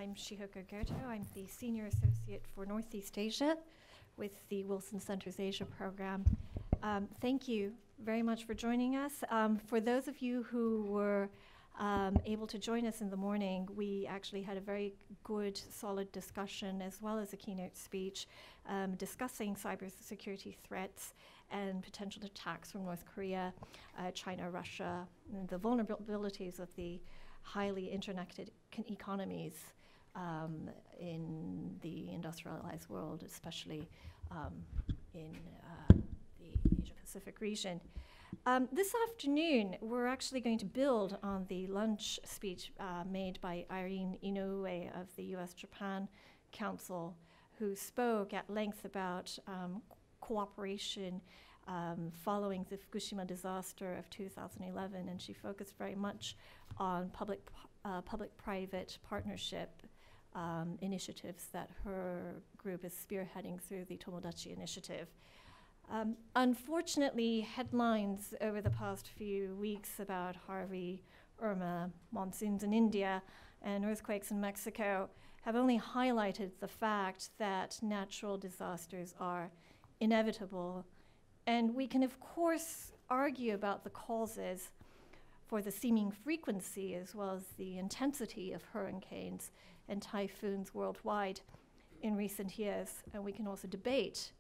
I'm Shihoko Goto. I'm the Senior Associate for Northeast Asia with the Wilson Center's Asia program. Thank you very much for joining us. For those of you who were able to join us in the morning, we actually had a very good, solid discussion as well as a keynote speech discussing cybersecurity threats and potential attacks from North Korea, China, Russia, and the vulnerabilities of the highly interconnected economies in the industrialized world, especially in the Asia-Pacific region. This afternoon, we're actually going to build on the lunch speech made by Irene Inoue of the U.S.-Japan Council, who spoke at length about cooperation following the Fukushima disaster of 2011, and she focused very much on public-private partnership initiatives that her group is spearheading through the Tomodachi Initiative. Unfortunately, headlines over the past few weeks about Harvey, Irma, monsoons in India, and earthquakes in Mexico have only highlighted the fact that natural disasters are inevitable. And we can, of course, argue about the causes for the seeming frequency as well as the intensity of hurricanes and typhoons worldwide in recent years. And we can also debate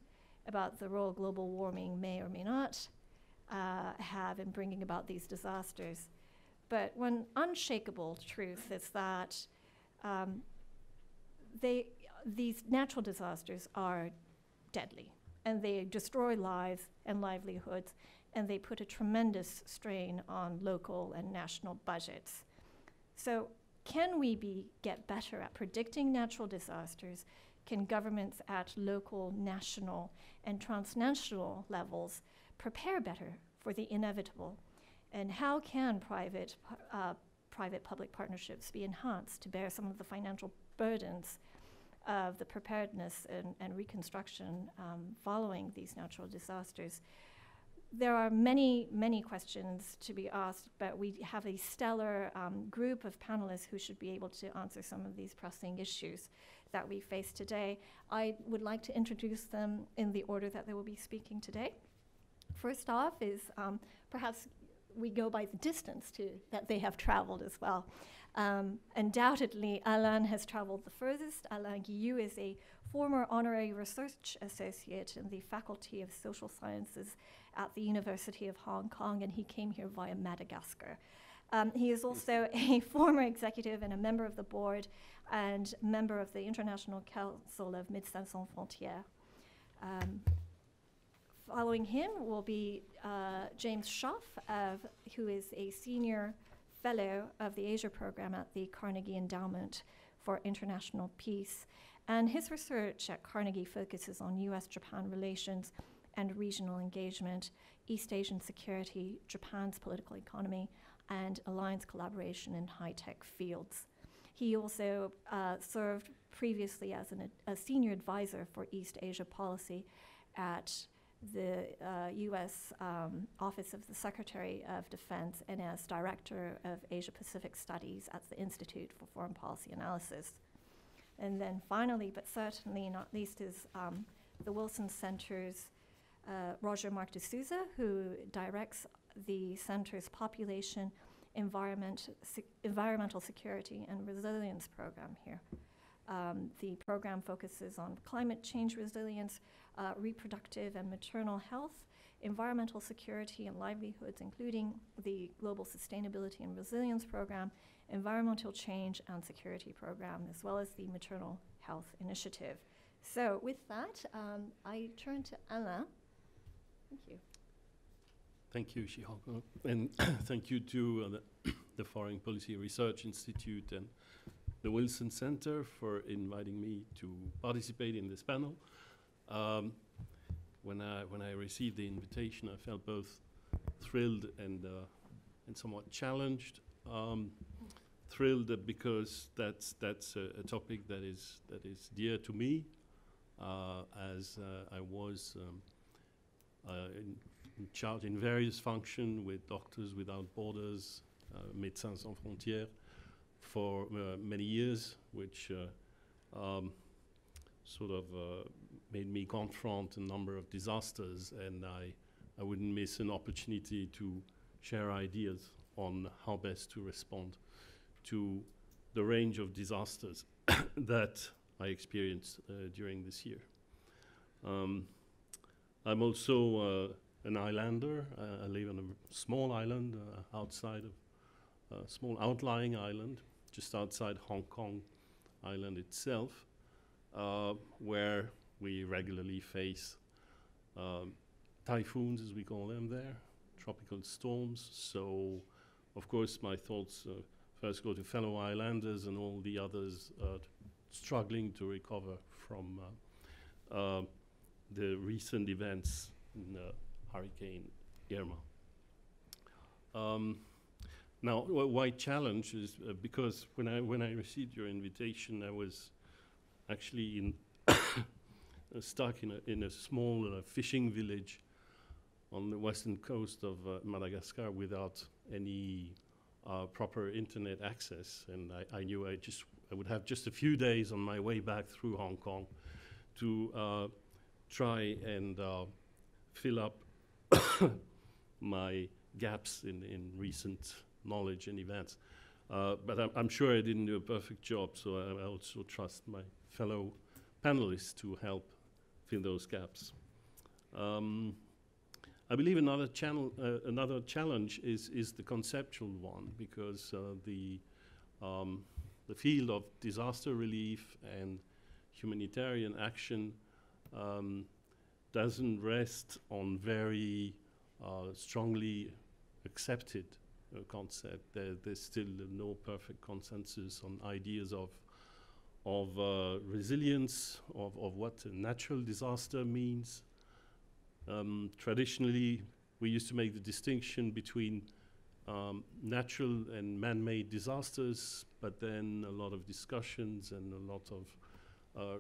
about the role global warming may or may not have in bringing about these disasters. But one unshakable truth is that these natural disasters are deadly, and they destroy lives and livelihoods, and they put a tremendous strain on local and national budgets. So can we get better at predicting natural disasters? Can governments at local, national, and transnational levels prepare better for the inevitable? And how can private-public partnerships be enhanced to bear some of the financial burdens of the preparedness and reconstruction following these natural disasters? There are many, many questions to be asked, but we have a stellar group of panelists who should be able to answer some of these pressing issues that we face today. I would like to introduce them in the order that they will be speaking today. First off is perhaps we go by the distance that they have traveled as well. Undoubtedly, Alain has traveled the furthest. Alain Guillou is a former honorary research associate in the Faculty of Social Sciences at the University of Hong Kong, and he came here via Madagascar. He is also a former executive and a member of the board and member of the International Council of Médecins Sans Frontières. Following him will be James Schaff, who is a senior fellow of the Asia program at the Carnegie Endowment for International Peace. And his research at Carnegie focuses on US-Japan relations and regional engagement, East Asian security, Japan's political economy, and alliance collaboration in high-tech fields. He also served previously as a senior advisor for East Asia policy at the U.S. Office of the Secretary of Defense and as Director of Asia-Pacific Studies at the Institute for Foreign Policy Analysis. And then finally, but certainly not least, is the Wilson Center's Roger Mark de Souza, who directs the Center's Population, Environmental Security and Resilience program here. The program focuses on climate change resilience, reproductive and maternal health, environmental security and livelihoods, including the Global Sustainability and Resilience Program, Environmental Change and Security Program, as well as the Maternal Health Initiative. So with that, I turn to Alain. Thank you. Thank you, Shihoko. And thank you to the Foreign Policy Research Institute and the Wilson Center for inviting me to participate in this panel. When I received the invitation, I felt both thrilled and somewhat challenged. Thrilled because that's a topic that is dear to me, as I was in charge in various functions with Doctors Without Borders, Médecins Sans Frontières, for many years, which sort of made me confront a number of disasters, and I wouldn't miss an opportunity to share ideas on how best to respond to the range of disasters that I experienced during this year. I'm also an islander. I live on a small island outside of a small outlying island, just outside Hong Kong island itself, where we regularly face typhoons, as we call them there, tropical storms. So, of course, my thoughts first go to fellow islanders and all the others struggling to recover from the recent events in Hurricane Irma. Now, why challenge is because when I received your invitation, I was actually stuck in a small fishing village on the western coast of Madagascar without any proper internet access, and I knew I would have just a few days on my way back through Hong Kong to try and fill up my gaps in recent knowledge and events. But I'm sure I didn't do a perfect job, so I also trust my fellow panelists to help fill those gaps. I believe another challenge is the conceptual one, because the field of disaster relief and humanitarian action doesn't rest on very strongly accepted concept. There's still no perfect consensus on ideas of resilience, of what a natural disaster means. Traditionally, we used to make the distinction between natural and man-made disasters, but then a lot of discussions and a lot of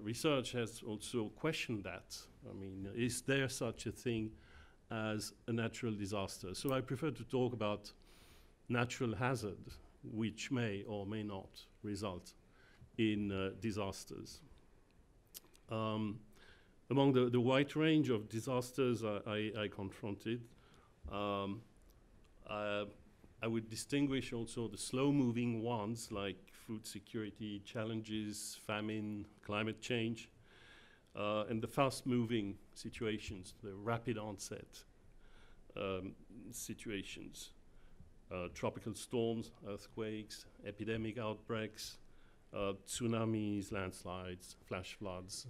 research has also questioned that. I mean, is there such a thing as a natural disaster? So I prefer to talk about natural hazard, which may or may not result in disasters. Among the wide range of disasters I confronted, I would distinguish also the slow-moving ones like food security challenges, famine, climate change, and the fast-moving situations, the rapid onset situations, tropical storms, earthquakes, epidemic outbreaks, tsunamis, landslides, flash floods.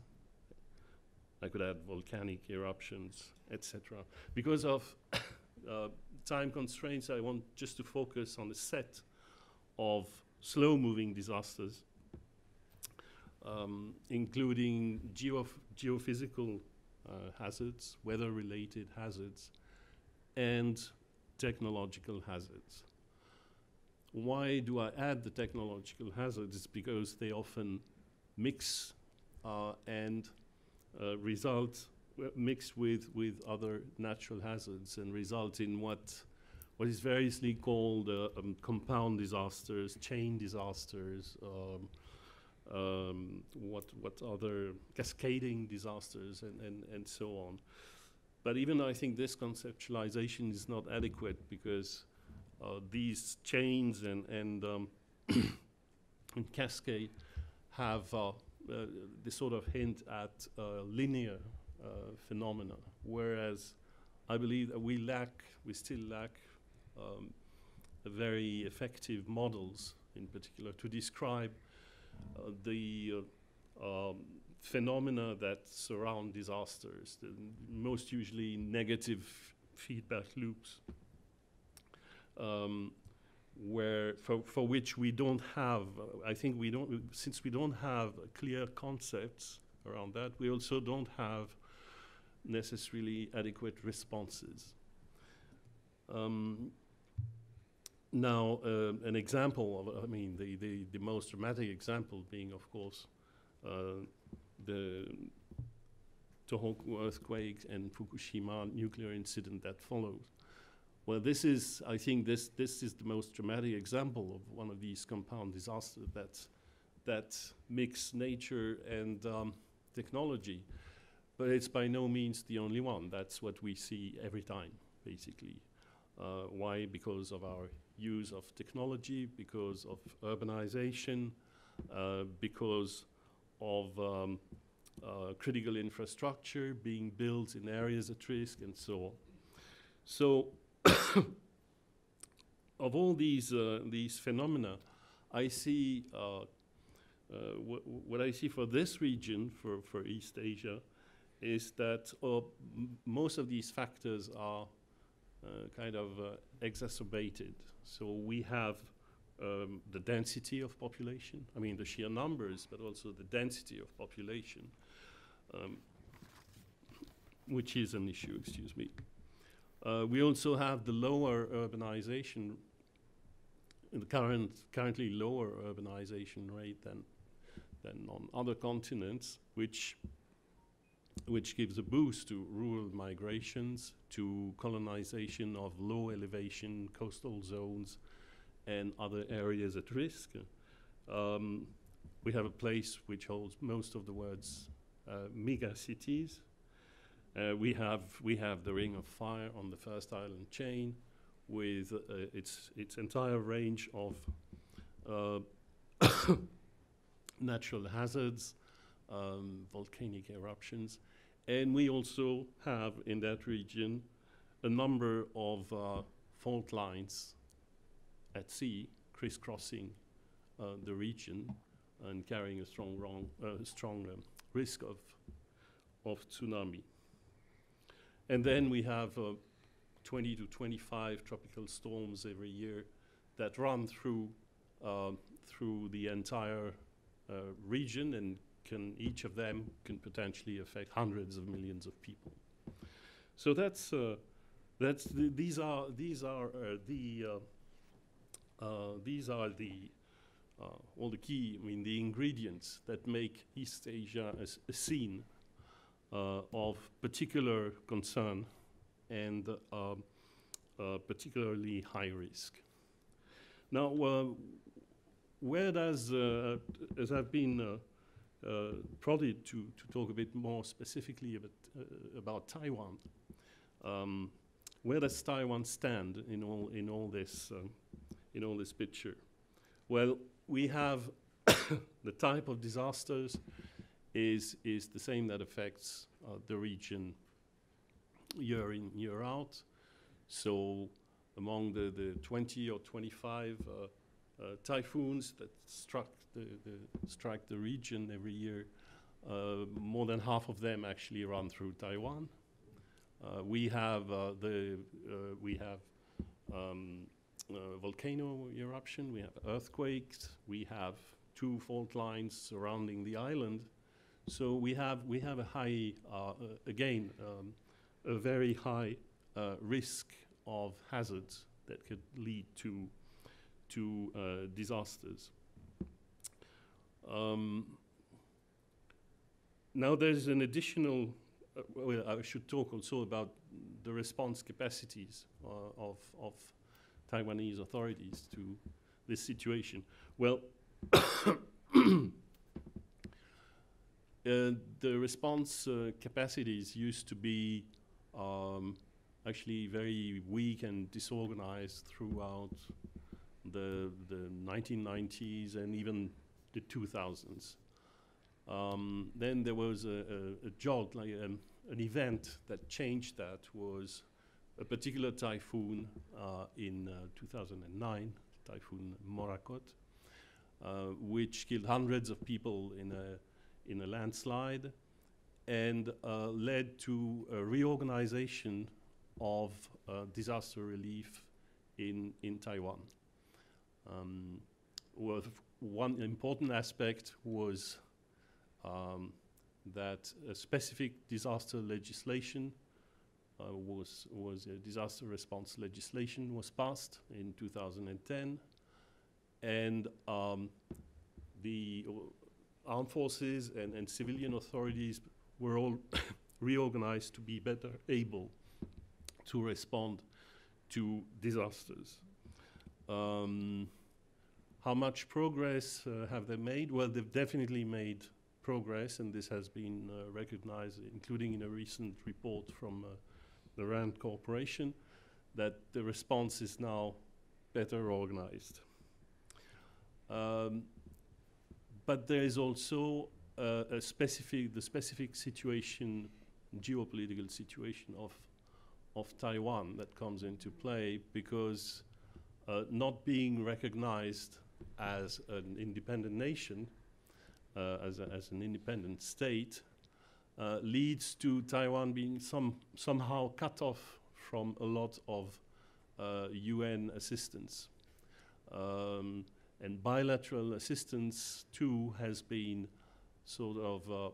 I could add volcanic eruptions, etc. Because of time constraints, I want just to focus on a set of slow-moving disasters, including geophysical hazards, weather-related hazards, and technological hazards. Why do I add the technological hazards? It's because they often mix and mix with other natural hazards and result in what is variously called compound disasters, chain disasters, what other cascading disasters, and so on. But even I think this conceptualization is not adequate, because these chains and cascade have they sort of hint at linear phenomena, whereas I believe that we still lack very effective models, in particular, to describe the phenomena that surround disasters, the most usually negative feedback loops, for which we don't have, since we don't have clear concepts around that, we also don't have necessarily adequate responses. Now, an example of, the most dramatic example being, of course, the Tohoku earthquake and Fukushima nuclear incident that followed. Well, I think this is the most dramatic example of one of these compound disasters that mix nature and technology. But it's by no means the only one. That's what we see every time, basically. Why? Because of our use of technology, because of urbanization, because of critical infrastructure being built in areas at risk, and so on. So, of all these phenomena, I see what I see for this region, for East Asia, is that most of these factors are kind of exacerbated. So we have the density of population, I mean the sheer numbers, but also the density of population, which is an issue, excuse me. We also have the lower urbanization, the currently lower urbanization rate than on other continents, which gives a boost to rural migrations, to colonization of low elevation coastal zones and other areas at risk. We have a place which holds most of the words mega cities. We have the Ring of Fire on the first island chain, with its entire range of natural hazards, volcanic eruptions, and we also have in that region a number of fault lines at sea crisscrossing the region and carrying a strong risk of tsunami. And then we have 20 to 25 tropical storms every year that run through the entire region, and each of them can potentially affect hundreds of millions of people. So these are all the key, I mean, the ingredients that make East Asia a scene of particular concern and particularly high risk. Now, where does, as I've been prodded to talk a bit more specifically about Taiwan, where does Taiwan stand in all this picture? Well, we have the type of disasters is the same that affects the region year in, year out. So among the 20 or 25 typhoons that strike the region every year, more than half of them actually run through Taiwan. We have volcano eruption, we have earthquakes, we have 2 fault lines surrounding the island. So we have a high, again, a very high risk of hazards that could lead to disasters. Now there's an additional, well, I should talk also about the response capacities of Taiwanese authorities to this situation. Well, the response capacities used to be actually very weak and disorganized throughout the 1990s and even the 2000s. Then there was a jolt, like an event that changed that, was a particular typhoon in 2009, Typhoon Morakot, which killed hundreds of people in a landslide and led to a reorganization of disaster relief in Taiwan. One important aspect was that a specific disaster legislation disaster response legislation was passed in 2010, and the armed forces and civilian authorities were all reorganized to be better able to respond to disasters. How much progress have they made? Well, they've definitely made progress, and this has been recognized, including in a recent report from the RAND Corporation, that the response is now better organized. But there is also the specific situation, geopolitical situation of Taiwan that comes into play, because not being recognized as an independent nation, as an independent state, leads to Taiwan being somehow cut off from a lot of UN assistance. And bilateral assistance too has been sort of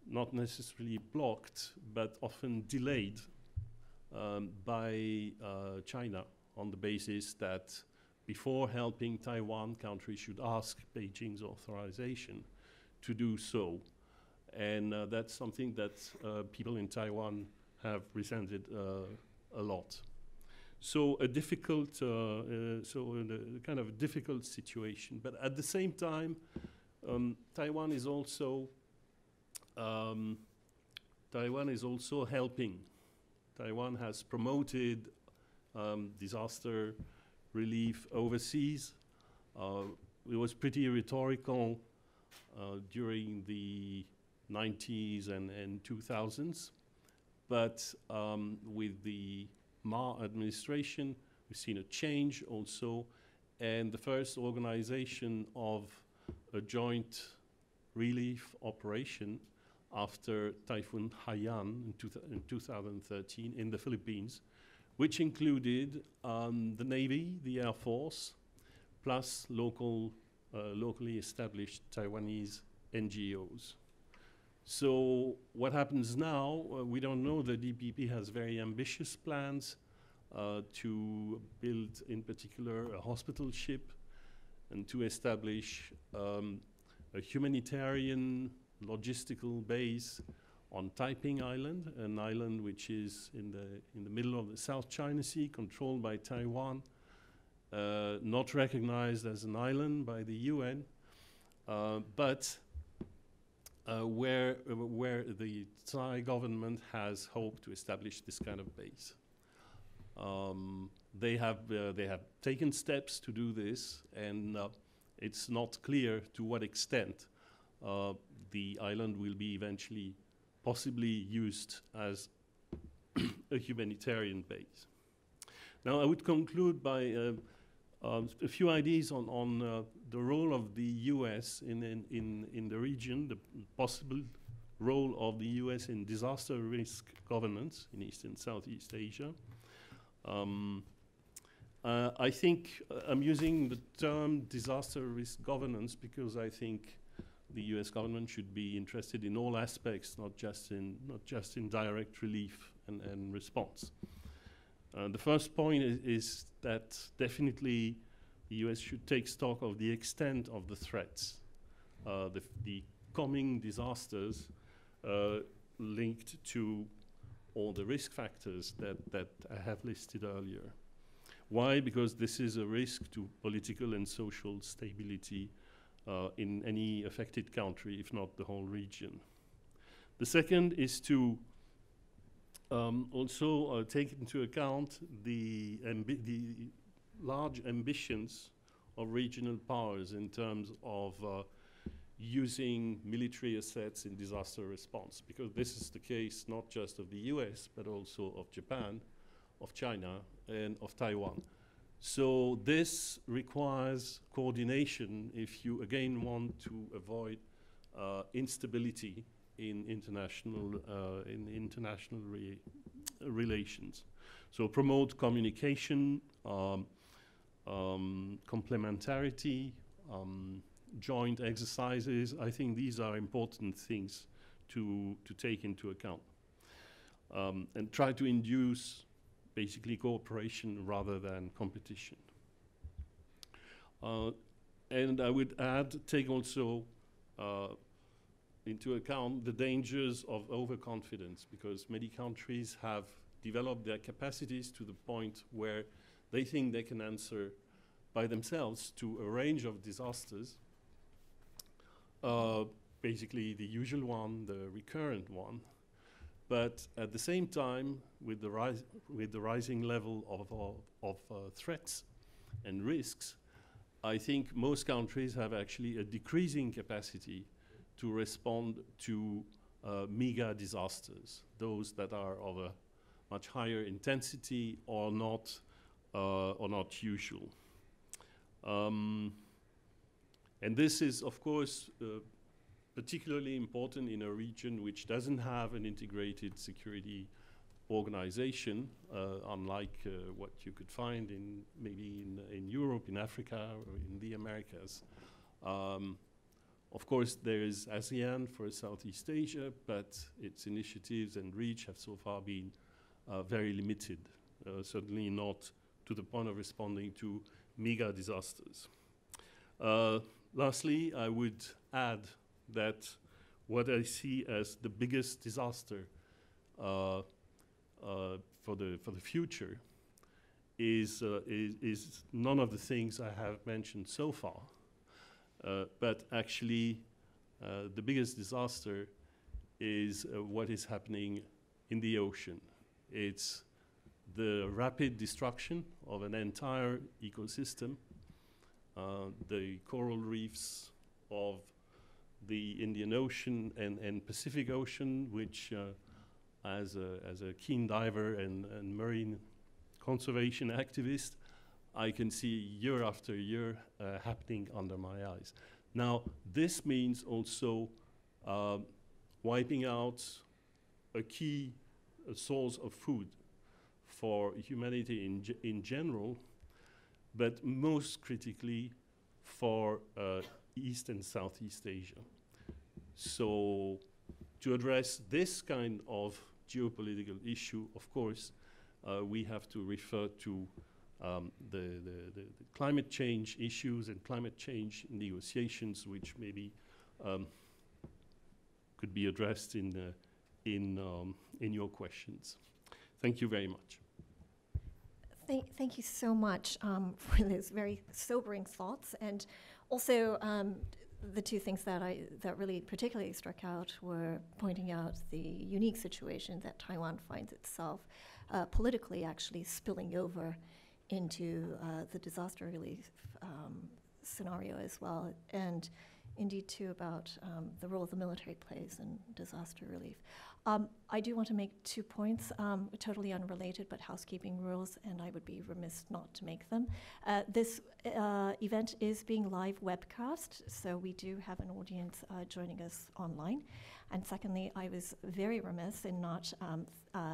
not necessarily blocked, but often delayed by China, on the basis that before helping Taiwan, countries should ask Beijing's authorization to do so. And that's something that people in Taiwan have resented a lot. So a difficult, kind of a difficult situation. But at the same time, Taiwan is also helping. Taiwan has promoted disaster relief overseas. It was pretty rhetorical during the 90s and 2000s, but with the Ma administration, we've seen a change also, and the first organization of a joint relief operation after Typhoon Haiyan in 2013 in the Philippines, which included the Navy, the Air Force, plus locally established Taiwanese NGOs. So what happens now, we don't know. The DPP has very ambitious plans to build, in particular, a hospital ship and to establish a humanitarian logistical base on Taiping Island, an island which is in the middle of the South China Sea, controlled by Taiwan, not recognized as an island by the UN, but where the Thai government has hoped to establish this kind of base. They have taken steps to do this, and it's not clear to what extent the island will be eventually possibly used as a humanitarian base. Now, I would conclude by a few ideas on the role of the US in the region, the possible role of the US in disaster risk governance in East and Southeast Asia. I think I'm using the term disaster risk governance because I think the US government should be interested in all aspects, not just in direct relief and response. The first point is that definitely the US should take stock of the extent of the threats, the coming disasters linked to all the risk factors that I have listed earlier. Why? Because this is a risk to political and social stability in any affected country, if not the whole region. The second is to also take into account the large ambitions of regional powers in terms of using military assets in disaster response, because this is the case not just of the US, but also of Japan, of China, and of Taiwan. So this requires coordination if you, again, want to avoid instability in international relations. So promote communication, complementarity, joint exercises. I think these are important things to take into account. And try to induce basically cooperation rather than competition. And I would add, take also into account the dangers of overconfidence, because many countries have develop their capacities to the point where they think they can answer by themselves to a range of disasters, basically the usual one, the recurrent one. But at the same time, with the rising level of threats and risks, I think most countries have actually a decreasing capacity to respond to mega disasters, those that are of a much higher intensity or not usual. And this is, of course, particularly important in a region which doesn't have an integrated security organization, unlike what you could find maybe in Europe, in Africa, or in the Americas. Of course, there is Asean for Southeast Asia, but its initiatives and reach have so far been very limited, certainly not to the point of responding to mega disasters. Lastly, I would add that what I see as the biggest disaster for the future is none of the things I have mentioned so far, but actually the biggest disaster is what is happening in the ocean. It's the rapid destruction of an entire ecosystem, the coral reefs of the Indian Ocean and Pacific Ocean, which as a keen diver and marine conservation activist, I can see year after year happening under my eyes. Now, this means also wiping out a key source of food for humanity in general, but most critically for East and Southeast Asia. So to address this kind of geopolitical issue, of course, we have to refer to the climate change issues and climate change negotiations, which maybe could be addressed in your questions. Thank you very much. Thank you so much for those very sobering thoughts, and also the two things that really particularly struck out were pointing out the unique situation that Taiwan finds itself politically actually spilling over into the disaster relief scenario as well, and indeed too about the role the military plays in disaster relief. I do want to make 2 points, totally unrelated, but housekeeping rules, and I would be remiss not to make them. This event is being live webcast, so we do have an audience joining us online. And secondly, I was very remiss in not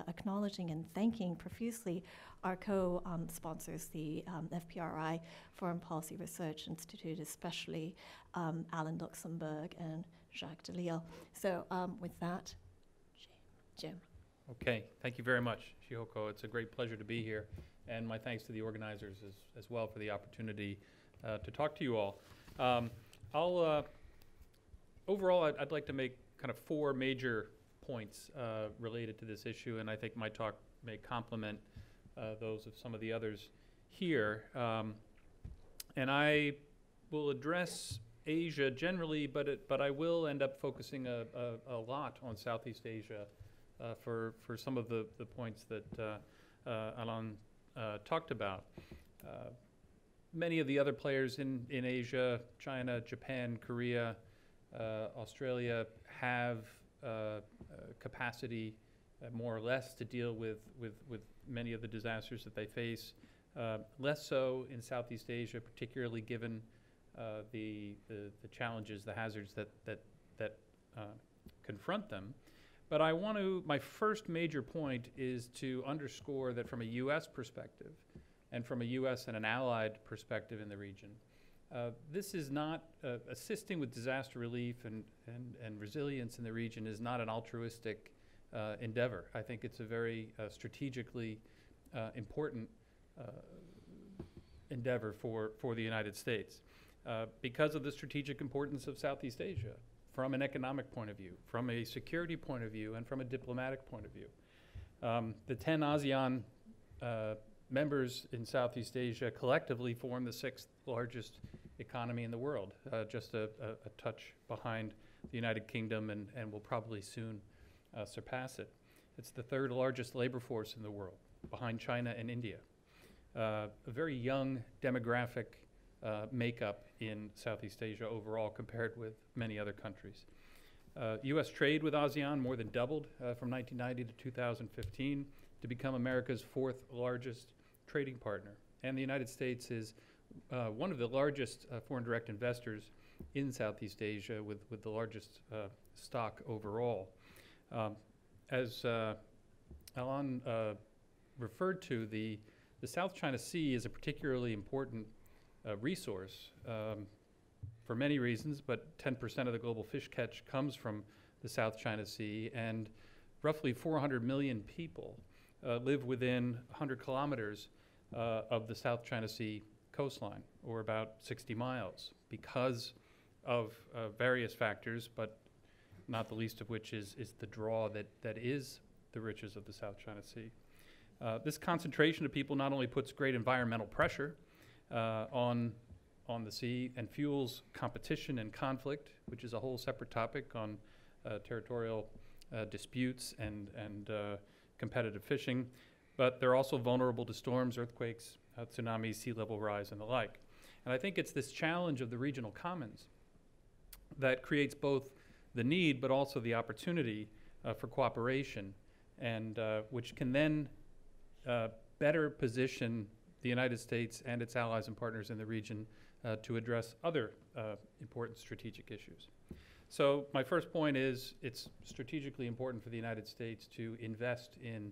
acknowledging and thanking profusely our co-sponsors, the FPRI, Foreign Policy Research Institute, especially Alan Luxembourg and Jacques Delisle. So with that, Jim. Okay, thank you very much, Chihoko. It's a great pleasure to be here, and my thanks to the organizers as well for the opportunity to talk to you all. Overall, I'd like to make kind of 4 major points related to this issue, and I think my talk may complement those of some of the others here. And I will address Asia generally, but I will end up focusing a lot on Southeast Asia for some of the points that Alain talked about. Many of the other players in Asia, China, Japan, Korea, Australia, have capacity more or less to deal with many of the disasters that they face. Less so in Southeast Asia, particularly given the challenges, the hazards that confront them. But my first major point is to underscore that from a U.S. perspective, and from a U.S. and an allied perspective in the region, this is not, assisting with disaster relief and resilience in the region is not an altruistic endeavor. I think it's a very strategically important endeavor for the United States because of the strategic importance of Southeast Asia from an economic point of view, from a security point of view, and from a diplomatic point of view. The 10 ASEAN members in Southeast Asia collectively form the 6th largest economy in the world, just a touch behind the United Kingdom, and will probably soon surpass it. It's the 3rd largest labor force in the world, behind China and India. A very young demographic makeup in Southeast Asia overall compared with many other countries. U.S. trade with ASEAN more than doubled from 1990 to 2015 to become America's 4th largest trading partner. And the United States is one of the largest foreign direct investors in Southeast Asia, with the largest stock overall. As Alan referred to, the South China Sea is a particularly important resource for many reasons, but 10% of the global fish catch comes from the South China Sea, and roughly 400 million people live within 100 kilometers of the South China Sea coastline, or about 60 miles, because of various factors, but not the least of which is the draw that is the riches of the South China Sea. This concentration of people not only puts great environmental pressure on the sea and fuels competition and conflict, which is a whole separate topic on territorial disputes and competitive fishing, but they're also vulnerable to storms, earthquakes, tsunamis, sea level rise, and the like. And I think it's this challenge of the regional commons that creates both the need but also the opportunity for cooperation, and which can then better position the United States and its allies and partners in the region to address other important strategic issues. So my first point is it's strategically important for the United States to invest in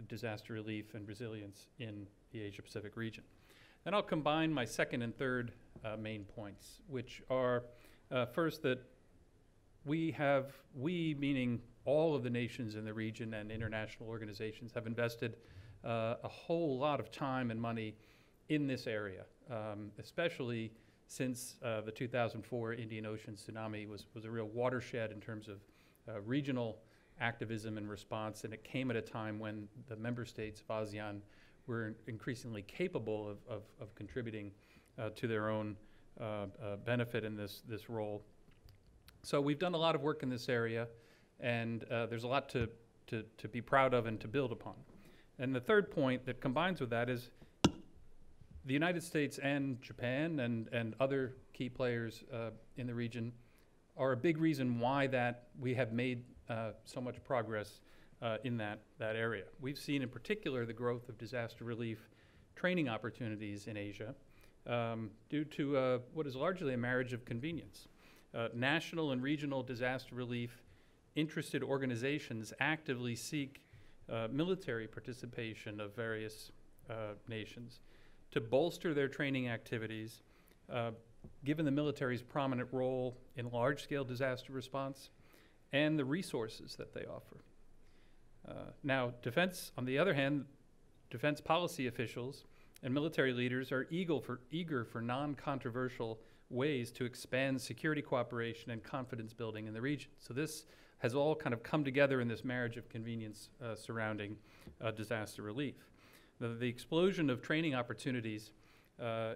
disaster relief and resilience in the Asia-Pacific region. Then I'll combine my second and third main points, which are first, that we meaning all of the nations in the region and international organizations, have invested a whole lot of time and money in this area, especially since the 2004 Indian Ocean tsunami was a real watershed in terms of regional activism and response, and it came at a time when the member states of ASEAN were increasingly capable of contributing to their own benefit in this role. So we've done a lot of work in this area, and there's a lot to be proud of and to build upon. And the third point that combines with that is the United States and Japan and other key players in the region are a big reason why that we have made so much progress in that area. We've seen in particular the growth of disaster relief training opportunities in Asia due to what is largely a marriage of convenience. National and regional disaster relief interested organizations actively seek military participation of various nations to bolster their training activities, given the military's prominent role in large-scale disaster response and the resources that they offer. Now, defense, on the other hand, defense policy officials and military leaders are eager for non-controversial ways to expand security cooperation and confidence building in the region. So this has all kind of come together in this marriage of convenience surrounding disaster relief. The explosion of training opportunities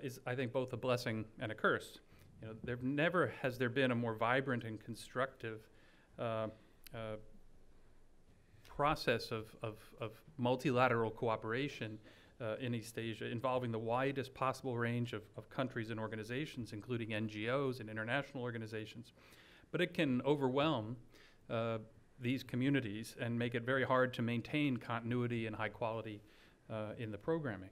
is, I think, both a blessing and a curse. You know, there never has there been a more vibrant and constructive process of multilateral cooperation in East Asia, involving the widest possible range of countries and organizations, including NGOs and international organizations. But it can overwhelm these communities and make it very hard to maintain continuity and high quality in the programming.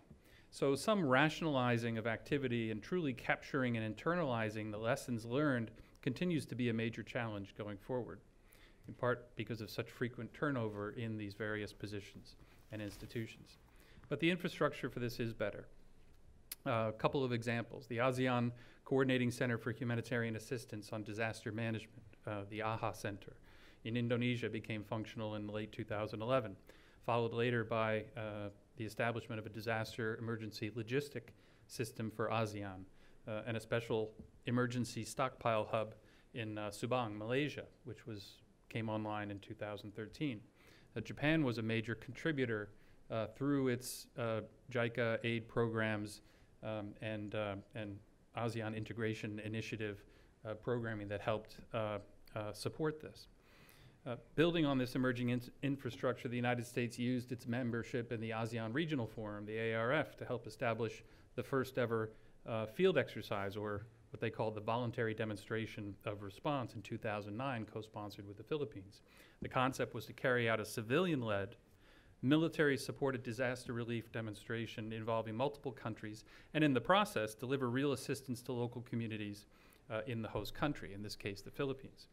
So some rationalizing of activity and truly capturing and internalizing the lessons learned continues to be a major challenge going forward, in part because of such frequent turnover in these various positions and institutions. But the infrastructure for this is better. A couple of examples. The ASEAN Coordinating Center for Humanitarian Assistance on Disaster Management, the AHA Center, in Indonesia became functional in late 2011, followed later by the establishment of a disaster emergency logistic system for ASEAN, and a special emergency stockpile hub in Subang, Malaysia, which came online in 2013. Japan was a major contributor through its JICA aid programs and ASEAN integration initiative programming that helped support this. Building on this emerging infrastructure, the United States used its membership in the ASEAN Regional Forum, the ARF, to help establish the first ever field exercise, or what they called the Voluntary Demonstration of Response in 2009, co-sponsored with the Philippines. The concept was to carry out a civilian-led, military-supported disaster relief demonstration involving multiple countries, and in the process, deliver real assistance to local communities in the host country, in this case, the Philippines.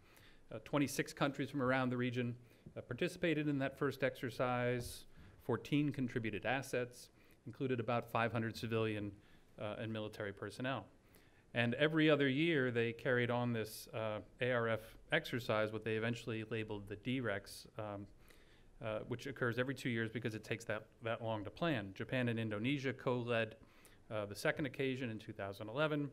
26 countries from around the region participated in that first exercise. 14 contributed assets, included about 500 civilian and military personnel. And every other year, they carried on this ARF exercise, what they eventually labeled the DREX, which occurs every 2 years because it takes that long to plan. Japan and Indonesia co-led the second occasion in 2011,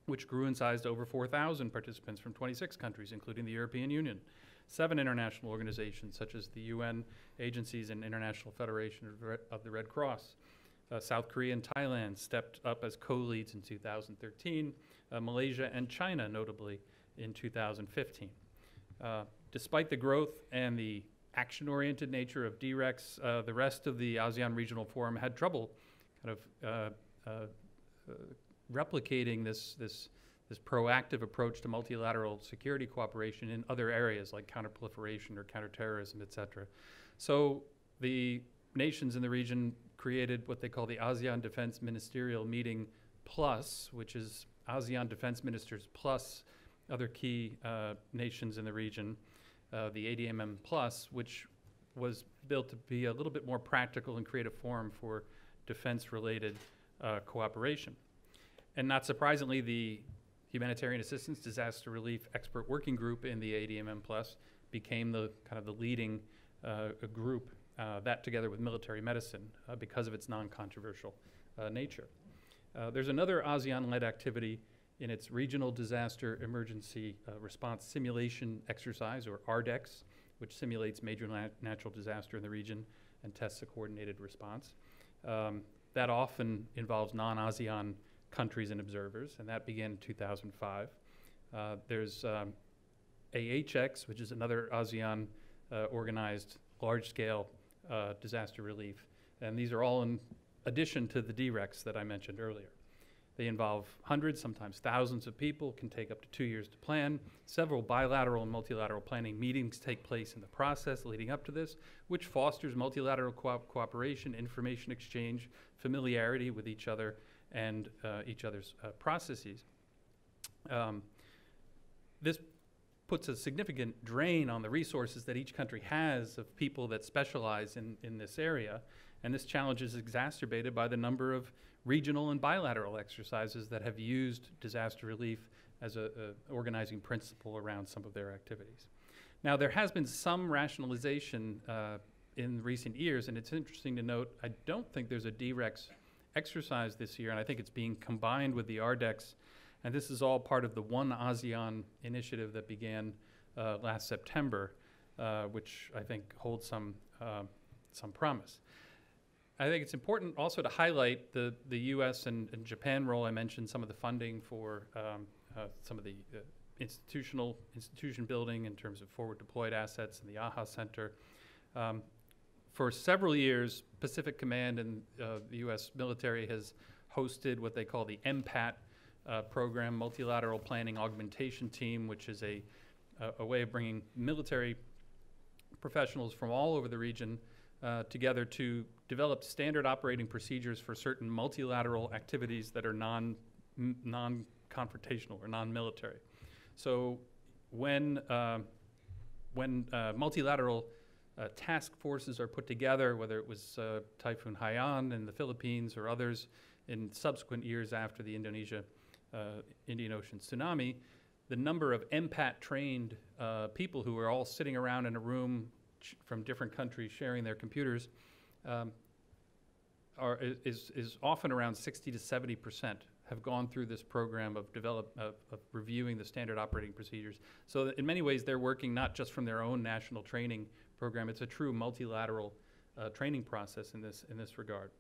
which grew in size to over 4,000 participants from 26 countries, including the European Union, 7 international organizations such as the UN agencies and International Federation of the Red Cross. South Korea and Thailand stepped up as co-leads in 2013, Malaysia and China notably in 2015. Despite the growth and the action-oriented nature of DREX, the rest of the ASEAN Regional Forum had trouble kind of replicating this proactive approach to multilateral security cooperation in other areas like counterproliferation or counterterrorism, et cetera. So the nations in the region created what they call the ASEAN Defense Ministerial Meeting Plus, which is ASEAN Defense Ministers plus other key nations in the region, the ADMM Plus, which was built to be a little bit more practical and create a forum for defense-related cooperation. And not surprisingly, the Humanitarian Assistance Disaster Relief Expert Working Group in the ADMM Plus became the kind of the leading group, that together with military medicine, because of its non-controversial nature. There's another ASEAN-led activity in its Regional Disaster Emergency Response Simulation Exercise, or RDEX, which simulates major natural disaster in the region and tests a coordinated response. That often involves non-ASEAN countries and observers, and that began in 2005. There's AHX, which is another ASEAN organized large-scale disaster relief, and these are all in addition to the DREX that I mentioned earlier. They involve hundreds, sometimes thousands of people, can take up to 2 years to plan. Several bilateral and multilateral planning meetings take place in the process leading up to this, which fosters multilateral cooperation, information exchange, familiarity with each other, and each other's processes. This puts a significant drain on the resources that each country has of people that specialize in this area, and this challenge is exacerbated by the number of regional and bilateral exercises that have used disaster relief as a organizing principle around some of their activities. Now, there has been some rationalization in recent years, and it's interesting to note, I don't think there's a DREX exercise this year, and I think it's being combined with the RDEX, and this is all part of the One ASEAN initiative that began last September, which I think holds some promise. I think it's important also to highlight the U.S. and Japan role. I mentioned some of the funding for some of the institution building in terms of forward deployed assets in the AHA Center. For several years, Pacific Command and the U.S. military has hosted what they call the MPAT program, Multilateral Planning Augmentation Team, which is a way of bringing military professionals from all over the region together to develop standard operating procedures for certain multilateral activities that are non-confrontational or non-military. So when multilateral task forces are put together, whether it was Typhoon Haiyan in the Philippines or others in subsequent years after the Indian Ocean tsunami, the number of MPAT-trained people who are all sitting around in a room from different countries sharing their computers is often around 60 to 70% have gone through this program of reviewing the standard operating procedures. So that in many ways, they're working not just from their own national training program. It's a true multilateral training process in this regard.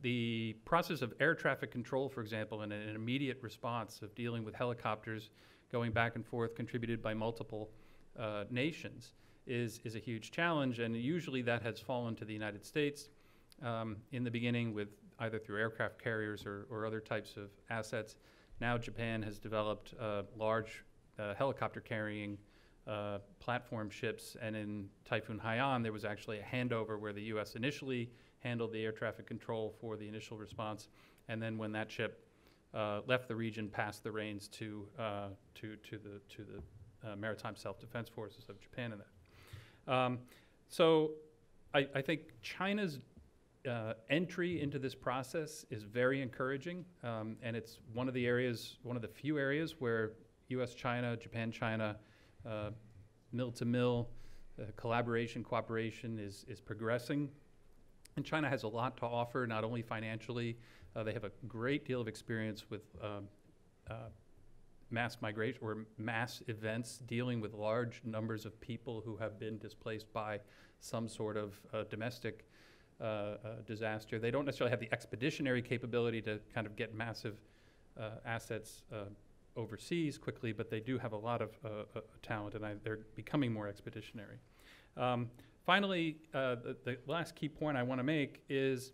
The process of air traffic control, for example, and an immediate response of dealing with helicopters going back and forth contributed by multiple nations is a huge challenge, and usually that has fallen to the United States in the beginning with either through aircraft carriers or other types of assets. Now Japan has developed large helicopter carrying platform ships, and in Typhoon Haiyan there was actually a handover where the U.S. initially handled the air traffic control for the initial response, and then when that ship left the region, passed the reins to the Maritime Self-Defense Forces of Japan in that. So I think China's entry into this process is very encouraging, and it's one of the few areas where U.S.-China, Japan-China, mill-to-mill collaboration, cooperation is progressing. And China has a lot to offer, not only financially. They have a great deal of experience with mass migration or mass events, dealing with large numbers of people who have been displaced by some sort of domestic disaster. They don't necessarily have the expeditionary capability to kind of get massive assets overseas quickly, but they do have a lot of talent, and they're becoming more expeditionary. Finally, the last key point I want to make is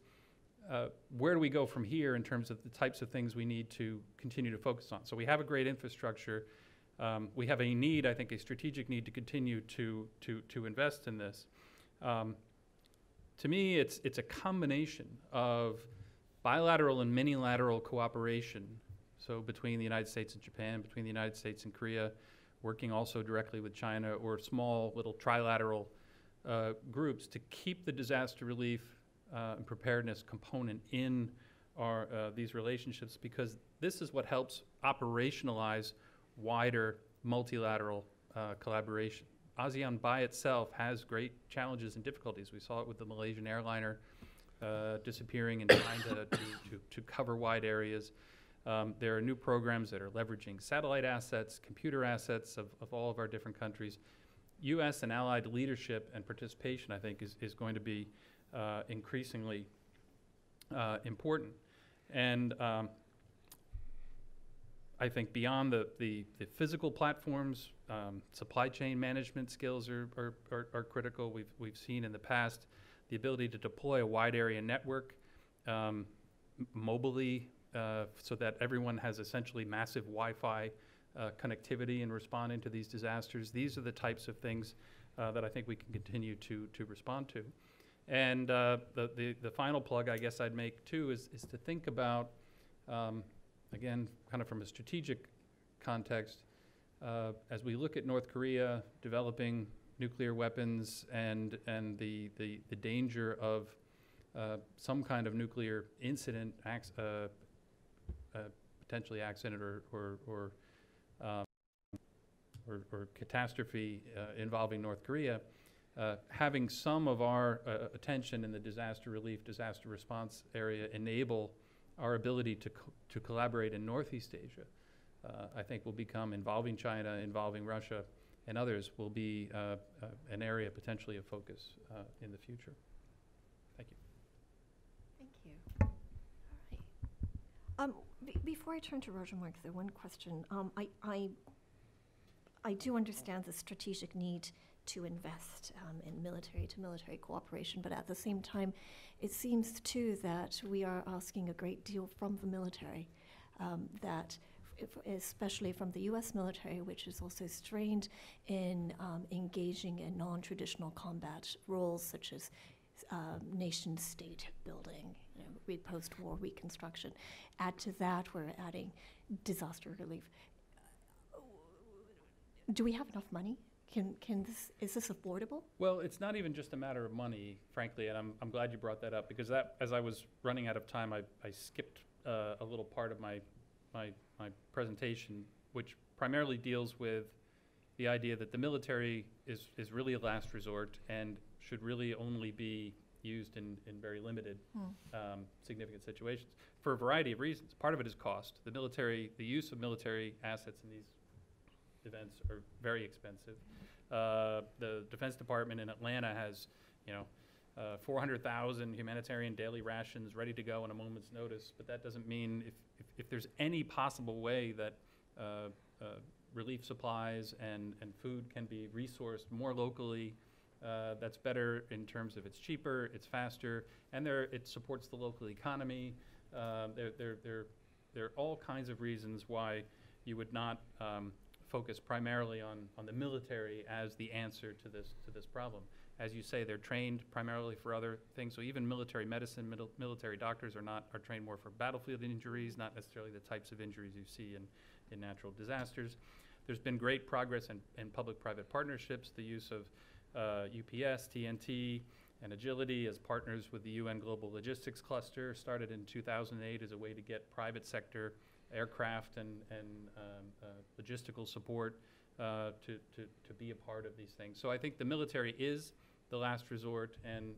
where do we go from here in terms of the types of things we need to continue to focus on? So we have a great infrastructure. We have a need, I think, a strategic need to continue to invest in this. To me, it's a combination of bilateral and minilateral cooperation. So between the United States and Japan, between the United States and Korea, working also directly with China, or small little trilateral groups to keep the disaster relief and preparedness component in these relationships, because this is what helps operationalize wider multilateral collaboration. ASEAN by itself has great challenges and difficulties. We saw it with the Malaysian airliner disappearing and trying to cover wide areas. There are new programs that are leveraging satellite assets, computer assets of all of our different countries. U.S. and allied leadership and participation, I think, is going to be increasingly important. And I think beyond the physical platforms, supply chain management skills are critical. We've seen in the past the ability to deploy a wide area network mobily, so that everyone has essentially massive Wi-Fi connectivity in responding to these disasters. These are the types of things that I think we can continue to respond to. And the final plug I guess I'd make too is to think about, again, kind of from a strategic context, as we look at North Korea developing nuclear weapons and the danger of some kind of nuclear incident, potentially accident or catastrophe involving North Korea, having some of our attention in the disaster relief, disaster response area enable our ability to collaborate in Northeast Asia, I think will become, involving China, involving Russia, and others, will be an area potentially of focus in the future. Thank you. Thank you. All right. Before I turn to Roger Mark, there one question. I do understand the strategic need to invest in military-to-military cooperation, but at the same time, it seems too that we are asking a great deal from the military, especially from the U.S. military, which is also strained in engaging in non-traditional combat roles such as nation-state building, post-war reconstruction. Add to that, we're adding disaster relief. Do we have enough money? Is this affordable? Well, it's not even just a matter of money, frankly, and I'm glad you brought that up, because as I was running out of time, I skipped a little part of my presentation, which primarily deals with the idea that the military is really a last resort and should really only be used in very limited significant situations for a variety of reasons. Part of it is cost. The use of military assets in events are very expensive. The Defense Department in Atlanta has, 400,000 humanitarian daily rations ready to go on a moment's notice, but that doesn't mean if there's any possible way that relief supplies and food can be resourced more locally, that's better in terms of it's cheaper, it's faster, and it supports the local economy. There are all kinds of reasons why you would not focus primarily on the military as the answer to this problem. As you say, they're trained primarily for other things. So even military medicine, military doctors are trained more for battlefield injuries, not necessarily the types of injuries you see in natural disasters. There's been great progress in public-private partnerships, the use of UPS, TNT, and Agility as partners with the UN Global Logistics Cluster, started in 2008 as a way to get private sector aircraft and logistical support to be a part of these things. So I think the military is the last resort, and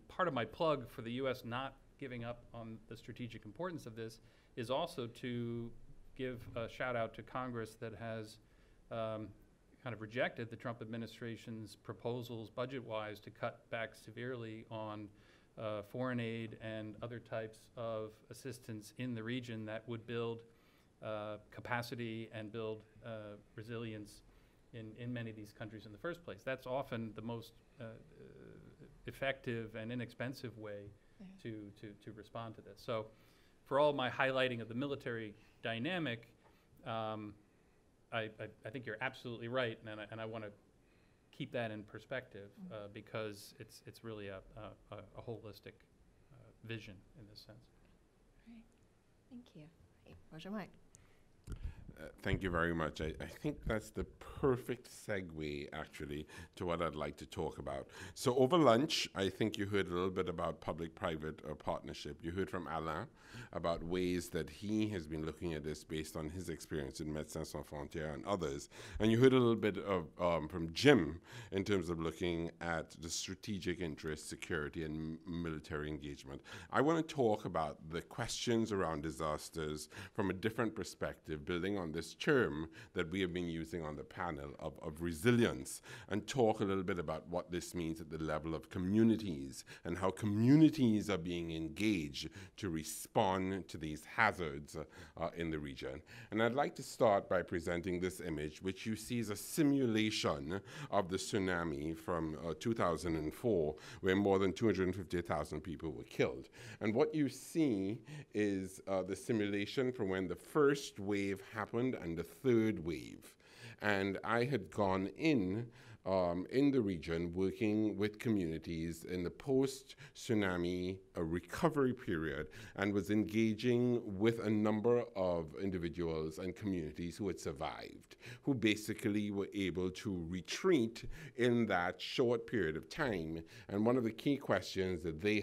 part of my plug for the U.S. not giving up on the strategic importance of this is also to give a shout out to Congress that has kind of rejected the Trump administration's proposals budget-wise to cut back severely on foreign aid and other types of assistance in the region that would build capacity and build resilience in many of these countries in the first place. That's often the most effective and inexpensive way to respond to this. So for all my highlighting of the military dynamic, I think you're absolutely right, and I want to keep that in perspective because it's really a holistic vision in this sense. Right. Thank you. Hey, Roger Mike. Thank you very much. I think that's the perfect segue, actually, to what I'd like to talk about. So over lunch, I think you heard a little bit about public-private partnership. You heard from Alain about ways that he has been looking at this based on his experience in Médecins Sans Frontières and others. And you heard a little bit of from Jim in terms of looking at the strategic interest, security, and military engagement. I want to talk about the questions around disasters from a different perspective, building on this term that we have been using on the panel of resilience, and talk a little bit about what this means at the level of communities and how communities are being engaged to respond to these hazards in the region. And I'd like to start by presenting this image, which you see is a simulation of the tsunami from 2004, where more than 250,000 people were killed. And what you see is the simulation from when the first wave happened and the third wave. And I had gone in the region working with communities in the post-tsunami recovery period, and was engaging with a number of individuals and communities who had survived, who basically were able to retreat in that short period of time. And one of the key questions that they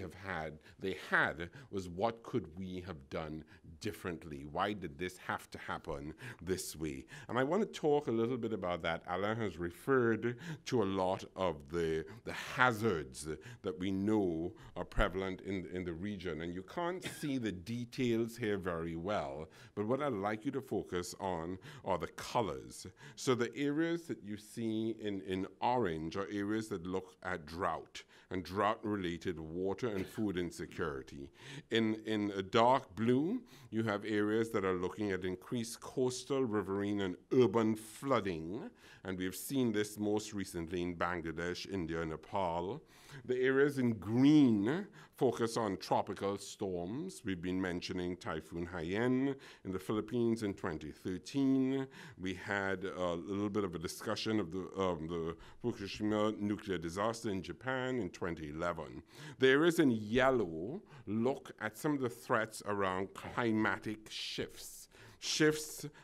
had was, what could we have done differently? Why did this have to happen this way? And I want to talk a little bit about that. Alain has referred to a lot of the hazards that we know are prevalent in the region. And you can't see the details here very well, but what I'd like you to focus on are the colors. So the areas that you see in orange are areas that look at drought and drought-related water and food insecurity. In a dark blue, you have areas that are looking at increased coastal, riverine, and urban flooding, and we've seen this most recently in Bangladesh, India, and Nepal. The areas in green focus on tropical storms. We've been mentioning Typhoon Haiyan in the Philippines in 2013. We had a little bit of a discussion of the Fukushima nuclear disaster in Japan in 2011. The areas in yellow look at some of the threats around climatic shifts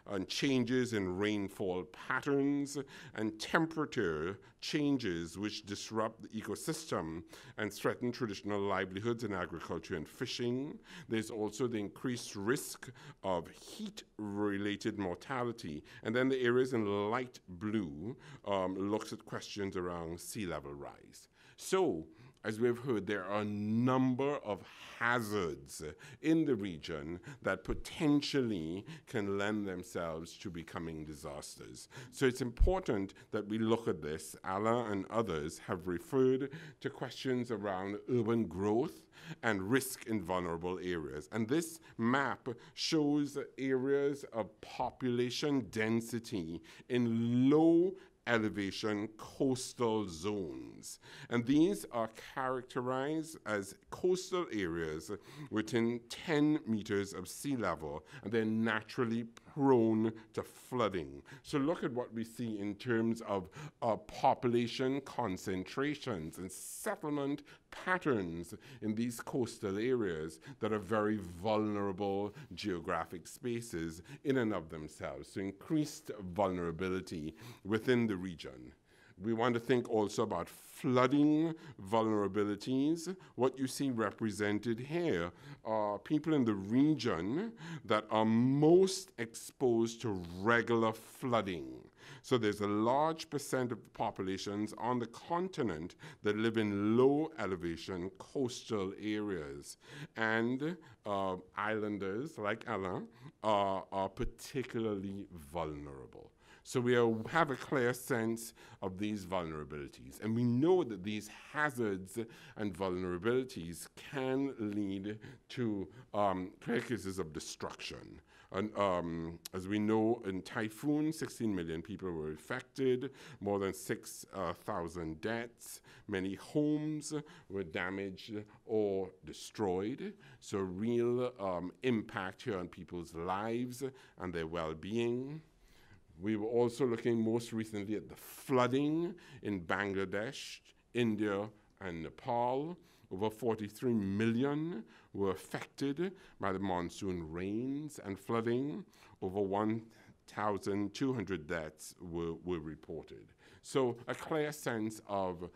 and changes in rainfall patterns and temperature changes which disrupt the ecosystem and threaten traditional livelihoods in agriculture and fishing. There's also the increased risk of heat-related mortality. And then the areas in light blue looks at questions around sea level rise. So as we've heard, there are a number of hazards in the region that potentially can lend themselves to becoming disasters. So it's important that we look at this. Alain and others have referred to questions around urban growth and risk in vulnerable areas. And this map shows areas of population density in low elevation coastal zones. And these are characterized as coastal areas within 10 meters of sea level, and they're naturally prone to flooding. So look at what we see in terms of population concentrations and settlement patterns in these coastal areas that are very vulnerable geographic spaces in and of themselves. So increased vulnerability within the region. We want to think also about flooding vulnerabilities. What you see represented here are people in the region that are most exposed to regular flooding. So there's a large percent of the populations on the continent that live in low elevation coastal areas. And islanders like Alain are particularly vulnerable. So we have a clear sense of these vulnerabilities. And we know that these hazards and vulnerabilities can lead to clear cases of destruction. And as we know, in typhoon, 16 million people were affected, more than 6,000 deaths. Many homes were damaged or destroyed. So real impact here on people's lives and their well-being. We were also looking most recently at the flooding in Bangladesh, India, and Nepal. Over 43 million were affected by the monsoon rains and flooding. Over 1,200 deaths were reported. So a clear sense of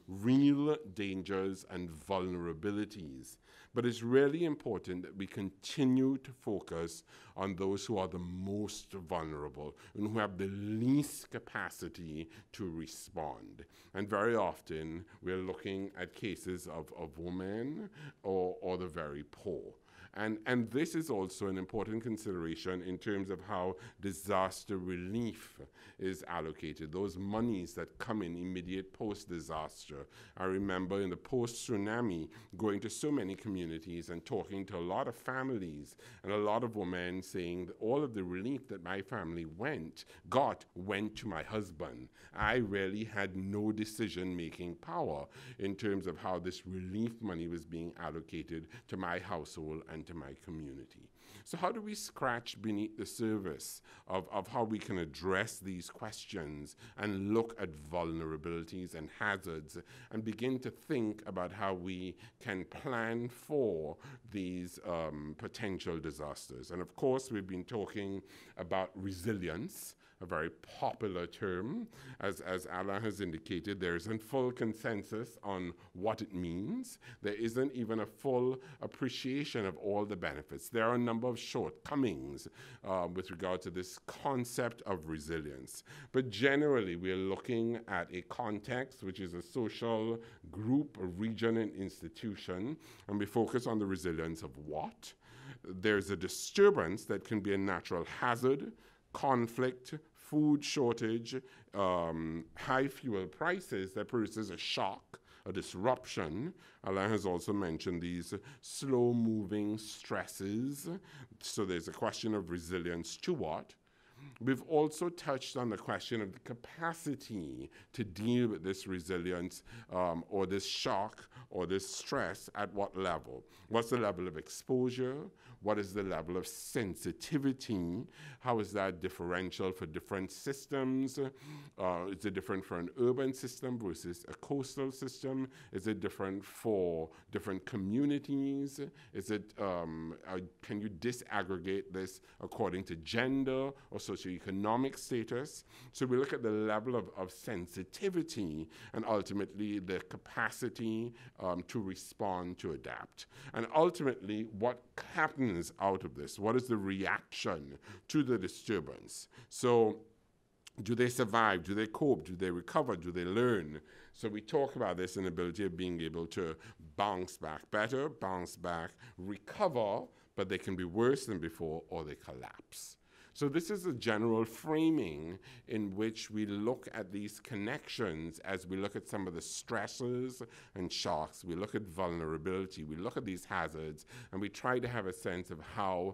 real dangers and vulnerabilities. But it's really important that we continue to focus on those who are the most vulnerable and who have the least capacity to respond. And very often, we're looking at cases of women or the very poor. And this is also an important consideration in terms of how disaster relief is allocated, those monies that come in immediate post-disaster. I remember in the post-tsunami going to so many communities and talking to a lot of families and a lot of women saying that all of the relief that my family went to my husband. I really had no decision-making power in terms of how this relief money was being allocated to my household and to my community. So how do we scratch beneath the surface of how we can address these questions and look at vulnerabilities and hazards and begin to think about how we can plan for these potential disasters? And of course, we've been talking about resilience, a very popular term. As Alain has indicated, there isn't full consensus on what it means. There isn't even a full appreciation of all the benefits. There are a number of shortcomings with regard to this concept of resilience. But generally, we are looking at a context which is a social group, a region, and institution, and we focus on the resilience of what? There's a disturbance that can be a natural hazard, conflict, food shortage, high fuel prices that produces a shock, a disruption. Alain has also mentioned these slow-moving stresses. So there's a question of resilience to what? We've also touched on the question of the capacity to deal with this resilience or this shock or this stress at what level? What's the level of exposure? What is the level of sensitivity? How is that differential for different systems? Is it different for an urban system versus a coastal system? Is it different for different communities? Is it, can you disaggregate this according to gender or socioeconomic status? So we look at the level of sensitivity and ultimately the capacity to respond, to adapt. And ultimately, what happens out of this? What is the reaction to the disturbance? So Do they survive? Do they cope? Do they recover? Do they learn? So we talk about this inability of being able to bounce back better, bounce back, recover, but they can be worse than before or they collapse. So this is a general framing in which we look at these connections as we look at some of the stresses and shocks, we look at vulnerability, we look at these hazards, and we try to have a sense of how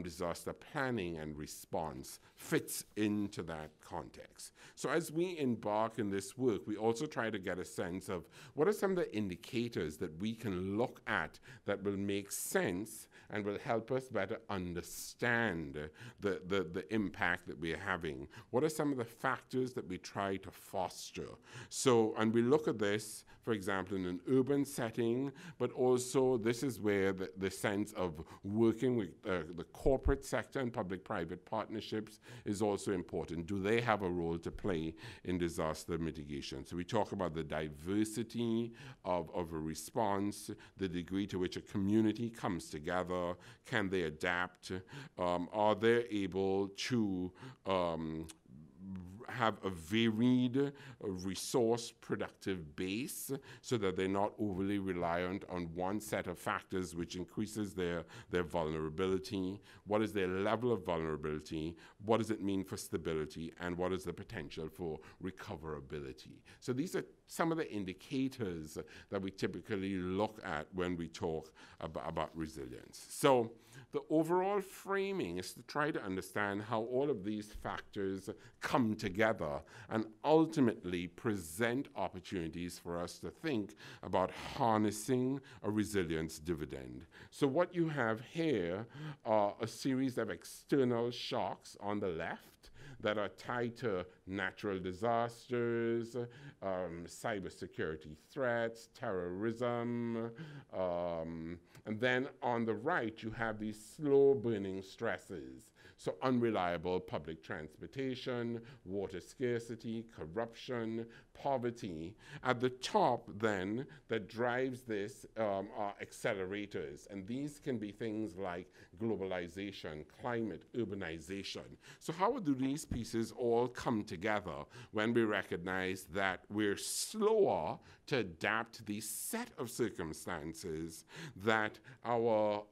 disaster planning and response fits into that context. So as we embark in this work, we also try to get a sense of what are some of the indicators that we can look at that will make sense and will help us better understand the impact that we're having. What are some of the factors that we try to foster? So, and we look at this, for example, in an urban setting, but also this is where the sense of working with the corporate sector and public-private partnerships is also important. Do they have a role to play in disaster mitigation? So we talk about the diversity of a response, the degree to which a community comes together, can they adapt, are they able to have a varied resource productive base so that they're not overly reliant on one set of factors which increases their vulnerability. What is their level of vulnerability? What does it mean for stability? And what is the potential for recoverability? So these are some of the indicators that we typically look at when we talk about resilience. So the overall framing is to try to understand how all of these factors come together and ultimately present opportunities for us to think about harnessing a resilience dividend. So what you have here are a series of external shocks on the left that are tied to natural disasters, cybersecurity threats, terrorism, and then on the right you have these slow-burning stresses. So unreliable public transportation, water scarcity, corruption, poverty. At the top then, that drives this are accelerators. And these can be things like globalization, climate, urbanization. So how do these pieces all come together when we recognize that we're slower to adapt to these set of circumstances, that our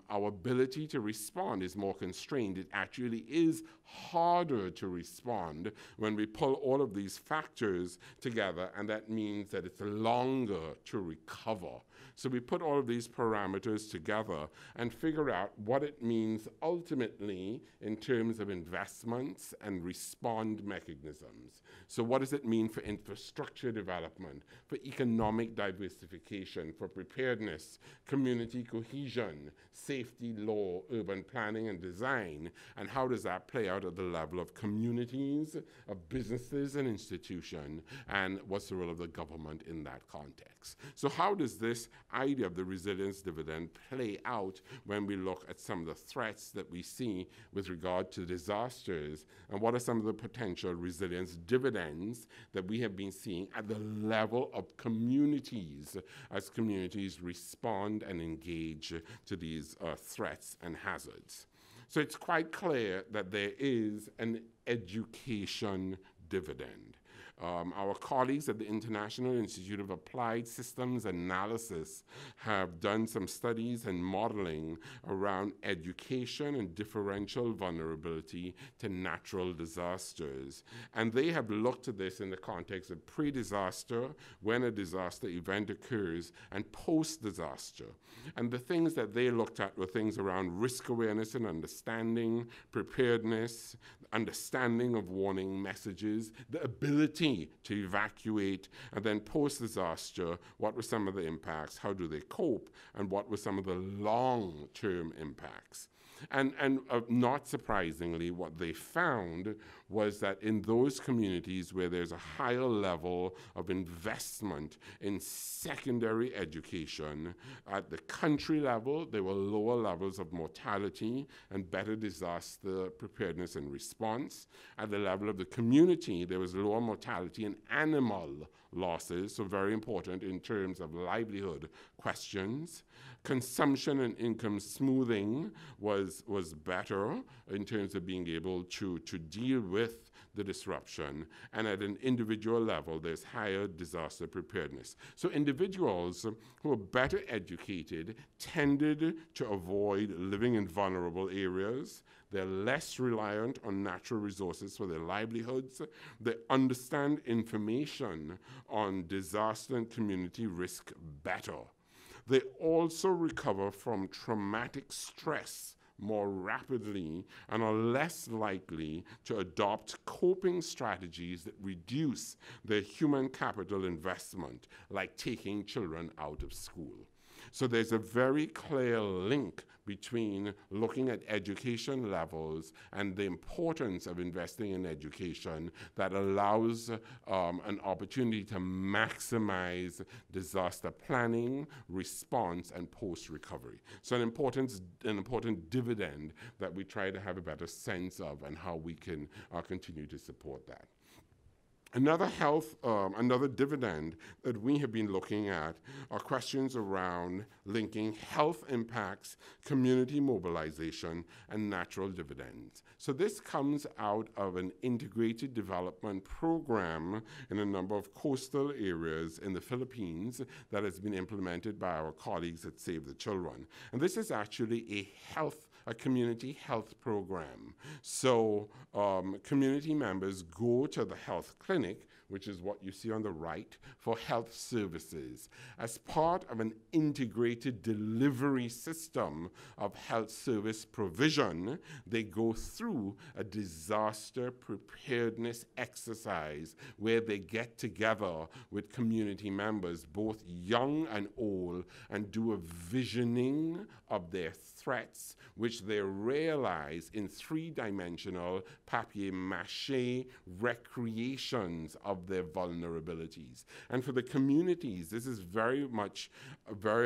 ability to respond is more constrained? It actually is harder to respond when we pull all of these factors together, and that means that it's longer to recover. So we put all of these parameters together and figure out what it means ultimately in terms of investments and respond mechanisms. So what does it mean for infrastructure development, for economic diversification, for preparedness, community cohesion, safety, law, urban planning and design, and how does that play out at the level of communities, of businesses and institutions, and what's the role of the government in that context? So how does this idea of the resilience dividend play out when we look at some of the threats that we see with regard to disasters, and what are some of the potential resilience dividends that we have been seeing at the level of communities as communities respond and engage to these threats and hazards? So it's quite clear that there is an education dividend. Our colleagues at the International Institute of Applied Systems Analysis have done some studies and modeling around education and differential vulnerability to natural disasters. And they have looked at this in the context of pre-disaster, when a disaster event occurs, and post-disaster. And the things that they looked at were things around risk awareness and understanding, preparedness, understanding of warning messages, the ability to evacuate, and then post-disaster, what were some of the impacts, how do they cope, and what were some of the long-term impacts. And not surprisingly, what they found was that in those communities where there's a higher level of investment in secondary education, at the country level, there were lower levels of mortality and better disaster preparedness and response. At the level of the community, there was lower mortality and animal losses, so very important in terms of livelihood questions. Consumption and income smoothing was better in terms of being able to deal with the disruption. And at an individual level, there's higher disaster preparedness. So individuals who are better educated tended to avoid living in vulnerable areas. They're less reliant on natural resources for their livelihoods. They understand information on disaster and community risk better. They also recover from traumatic stress more rapidly and are less likely to adopt coping strategies that reduce their human capital investment, like taking children out of school. So there's a very clear link between looking at education levels and the importance of investing in education that allows an opportunity to maximize disaster planning, response, and post-recovery. So an important dividend that we try to have a better sense of and how we can continue to support that. Another dividend that we have been looking at are questions around linking health impacts, community mobilization, and natural dividends. So this comes out of an integrated development program in a number of coastal areas in the Philippines that has been implemented by our colleagues at Save the Children. And this is actually a community health program. So community members go to the health clinic, which is what you see on the right, for health services. As part of an integrated delivery system of health service provision, they go through a disaster preparedness exercise where they get together with community members, both young and old, and do a visioning of their threats, which they realize in three-dimensional papier-mâché recreations of their vulnerabilities. And for the communities, this is very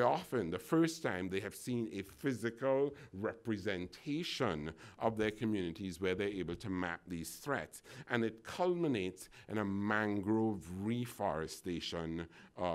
often the first time they have seen a physical representation of their communities where they're able to map these threats. And it culminates in a mangrove reforestation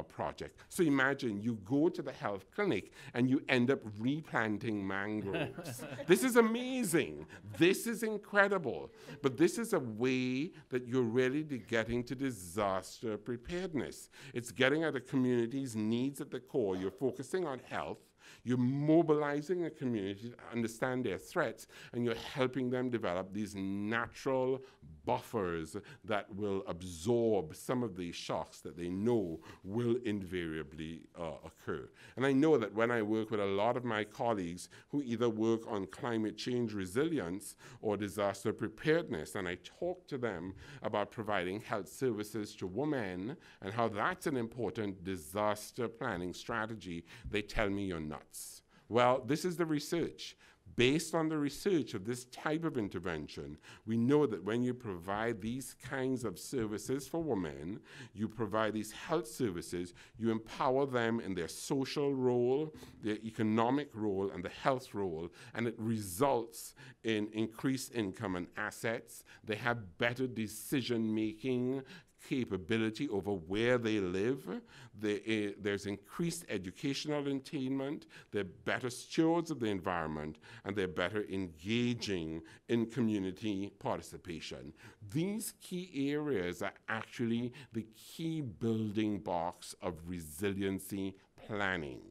project. So imagine you go to the health clinic and you end up replanting mangroves. This is amazing. This is incredible. But this is a way that you're really getting to disaster preparedness. It's getting at the community's needs at the core. You're focusing on health. You're mobilizing the community to understand their threats, and you're helping them develop these natural buffers that will absorb some of the shocks that they know will invariably occur. And I know that when I work with a lot of my colleagues who either work on climate change resilience or disaster preparedness, and I talk to them about providing health services to women and how that's an important disaster planning strategy, they tell me you're nuts. Well, this is the research. Based on the research of this type of intervention, we know that when you provide these kinds of services for women, you provide these health services, you empower them in their social role, their economic role, and the health role, and it results in increased income and assets. They have better decision-making capability over where they live. There's increased educational attainment. They're better stewards of the environment, and they're better engaging in community participation. These key areas are actually the key building blocks of resiliency planning.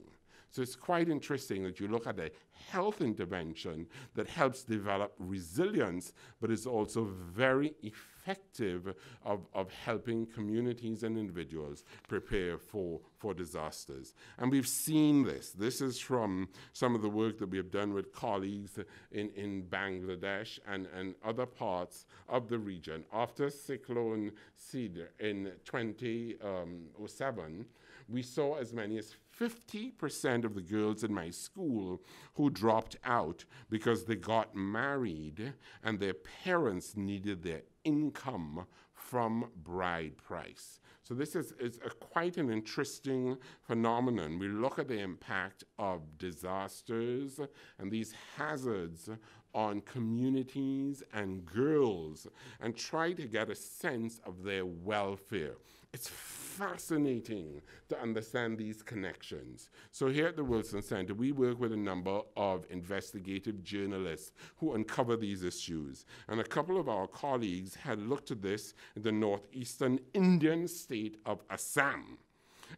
So it's quite interesting that you look at a health intervention that helps develop resilience, but is also very effective of helping communities and individuals prepare for disasters. And we've seen this. This is from some of the work that we have done with colleagues in Bangladesh and other parts of the region. After Cyclone Cedar in 2007, we saw as many as 50% of the girls in my school who dropped out because they got married and their parents needed their income from bride price. So this is quite an interesting phenomenon. We look at the impact of disasters and these hazards on communities and girls and try to get a sense of their welfare. It's fascinating to understand these connections. So here at the Wilson Center, we work with a number of investigative journalists who uncover these issues. And a couple of our colleagues had looked at this in the northeastern Indian state of Assam.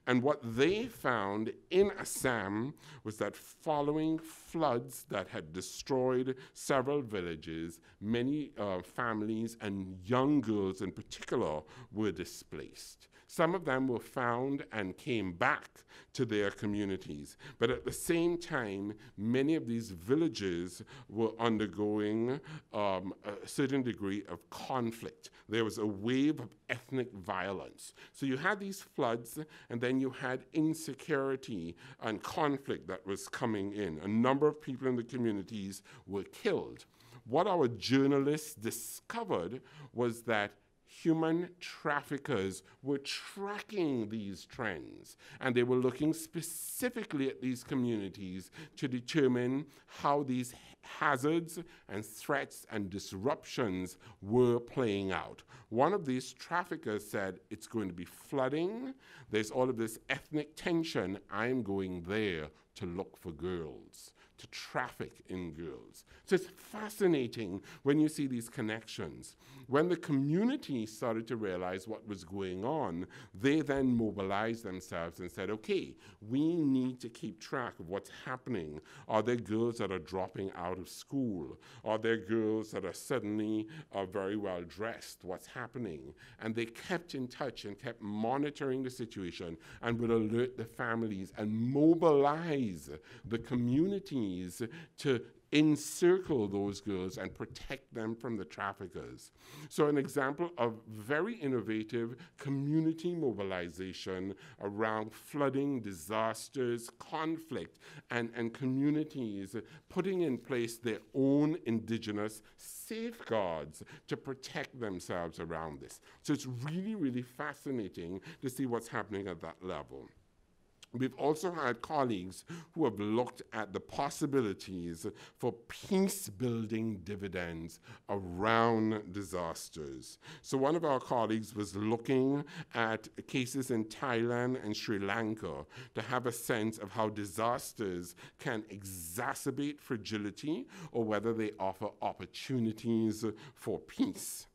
And what they found in Assam was that following floods that had destroyed several villages, many families and young girls in particular were displaced. Some of them were found and came back to their communities. But at the same time, many of these villages were undergoing a certain degree of conflict. There was a wave of ethnic violence. So you had these floods, and then you had insecurity and conflict that was coming in. A number of people in the communities were killed. What our journalists discovered was that human traffickers were tracking these trends, and they were looking specifically at these communities to determine how these hazards and threats and disruptions were playing out. One of these traffickers said, it's going to be flooding, there's all of this ethnic tension, I'm going there to look for girls, to traffic in girls. So it's fascinating when you see these connections. When the community started to realize what was going on, they then mobilized themselves and said, okay, we need to keep track of what's happening. Are there girls that are dropping out of school? Are there girls that are suddenly very well dressed? What's happening? And they kept in touch and kept monitoring the situation and would alert the families and mobilize the communities to encircle those girls and protect them from the traffickers. So an example of very innovative community mobilization around flooding, disasters, conflict, and communities putting in place their own indigenous safeguards to protect themselves around this. So it's really, really fascinating to see what's happening at that level. We've also had colleagues who have looked at the possibilities for peace-building dividends around disasters. So one of our colleagues was looking at cases in Thailand and Sri Lanka to have a sense of how disasters can exacerbate fragility or whether they offer opportunities for peace.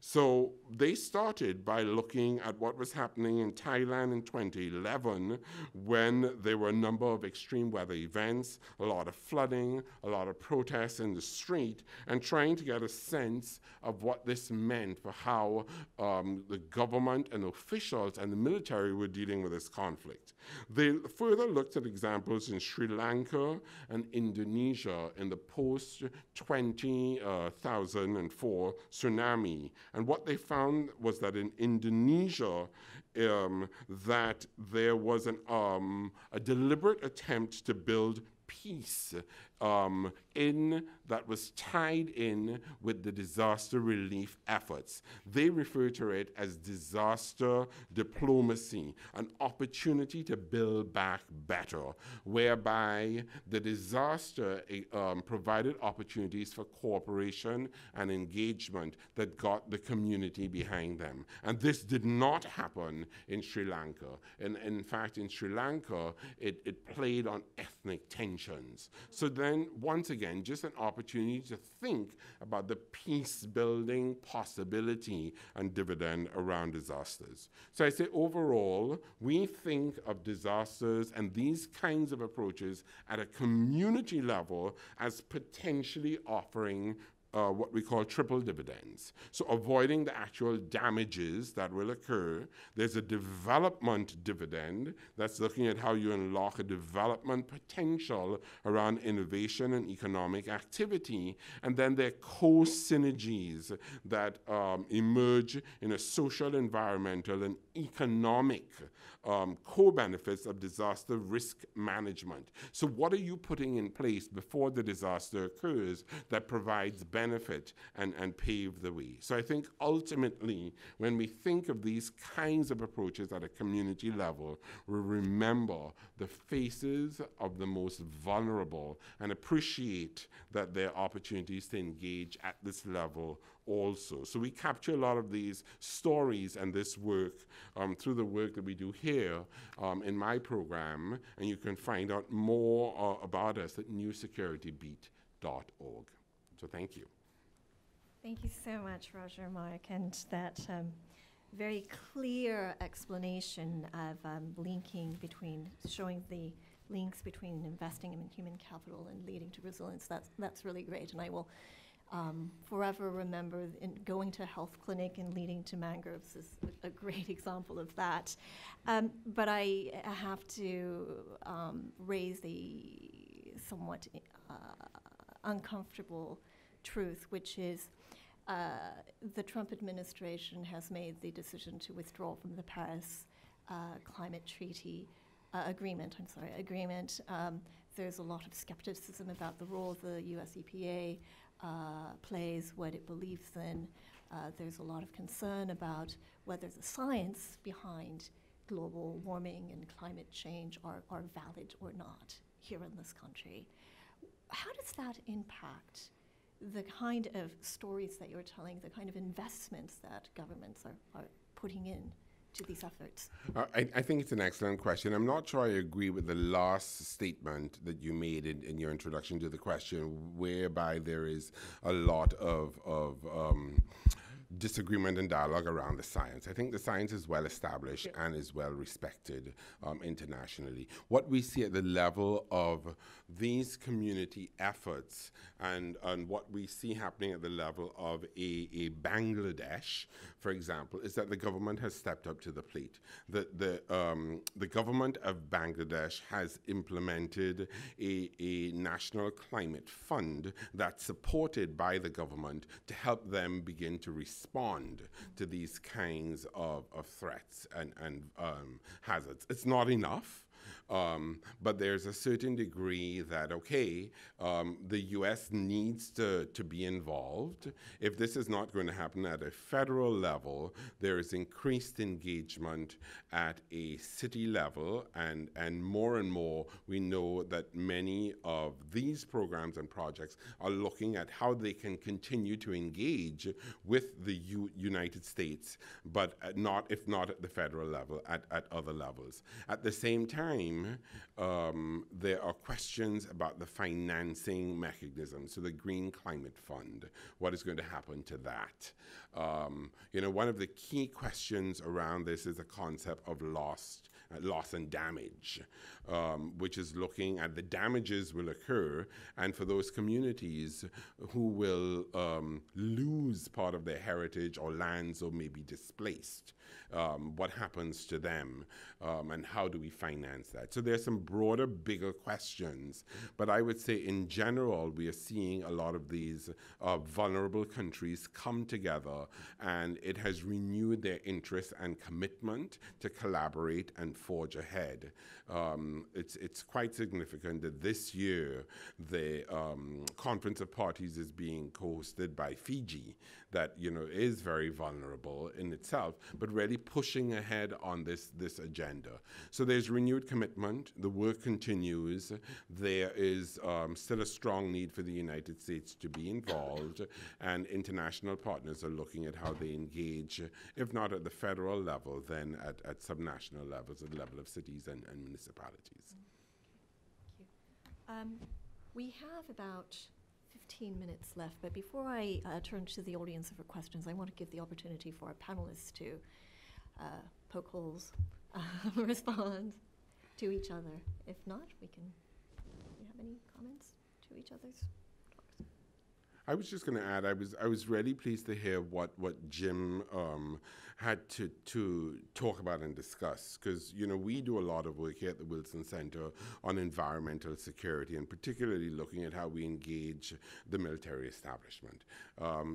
So they started by looking at what was happening in Thailand in 2011 when there were a number of extreme weather events, a lot of flooding, a lot of protests in the street, and trying to get a sense of what this meant for how the government and officials and the military were dealing with this conflict. They further looked at examples in Sri Lanka and Indonesia in the post-2004 tsunami. And what they found was that in Indonesia, that there was a deliberate attempt to build peace that was tied in with the disaster relief efforts. They refer to it as disaster diplomacy, an opportunity to build back better, whereby the disaster provided opportunities for cooperation and engagement that got the community behind them. And this did not happen in Sri Lanka. And in fact, in Sri Lanka, it played on ethnic tensions. So then, once again, just an opportunity to think about the peace-building possibility and dividend around disasters. So I say overall, we think of disasters and these kinds of approaches at a community level as potentially offering what we call triple dividends. So avoiding the actual damages that will occur. There's a development dividend that's looking at how you unlock a development potential around innovation and economic activity. And then there are co-synergies that emerge in a social, environmental, and economic co-benefits of disaster risk management. So what are you putting in place before the disaster occurs that provides benefits benefit and pave the way. So I think ultimately, when we think of these kinds of approaches at a community level, we remember the faces of the most vulnerable and appreciate that there are opportunities to engage at this level also. So we capture a lot of these stories and this work through the work that we do here in my program, and you can find out more about us at newsecuritybeat.org. So thank you. Thank you so much, Roger, Mark, and that very clear explanation of showing the links between investing in human capital and leading to resilience. That's really great, and I will forever remember going to a health clinic and leading to mangroves is a great example of that. But I have to raise the somewhat uncomfortable truth, which is the Trump administration has made the decision to withdraw from the Paris climate treaty agreement. There's a lot of skepticism about the role the US EPA plays, what it believes in. There's a lot of concern about whether the science behind global warming and climate change are valid or not here in this country. How does that impact the kind of stories that you're telling, the kind of investments that governments are putting in to these efforts? I think it's an excellent question. I'm not sure I agree with the last statement that you made in your introduction to the question, whereby there is a lot of disagreement and dialogue around the science. I think the science is well established and is well respected internationally. What we see at the level of these community efforts and what we see happening at the level of a Bangladesh, for example, is that the government has stepped up to the plate. The government of Bangladesh has implemented a national climate fund that's supported by the government to help them begin to respond to these kinds of threats and hazards. It's not enough. But there's a certain degree that, the U.S. needs to be involved. If this is not going to happen at a federal level, there is increased engagement at a city level, and more we know that many of these programs and projects are looking at how they can continue to engage with the United States, but if not at the federal level, at other levels. At the same time, there are questions about the financing mechanism. So the Green Climate Fund, what is going to happen to that? One of the key questions around this is the concept of loss and damage, which is looking at the damages will occur, and for those communities who will lose part of their heritage or lands or may be displaced, what happens to them, and how do we finance that? So there's some broader, bigger questions, but I would say in general, we are seeing a lot of these vulnerable countries come together, and it has renewed their interest and commitment to collaborate and forge ahead. It's quite significant that this year the Conference of Parties is being co-hosted by Fiji, that is very vulnerable in itself, but really pushing ahead on this agenda. So there's renewed commitment. The work continues. There is still a strong need for the United States to be involved, and international partners are looking at how they engage, if not at the federal level, then at subnational levels, at the level of cities and municipalities. Thank you. We have about 15 minutes left, but before I turn to the audience for questions, I want to give the opportunity for our panelists to poke holes, respond to each other. If not, do you have any comments to each other's talks? I was just going to add, I was really pleased to hear what Jim had to talk about and discuss, because we do a lot of work here at the Wilson Center on environmental security, and particularly looking at how we engage the military establishment.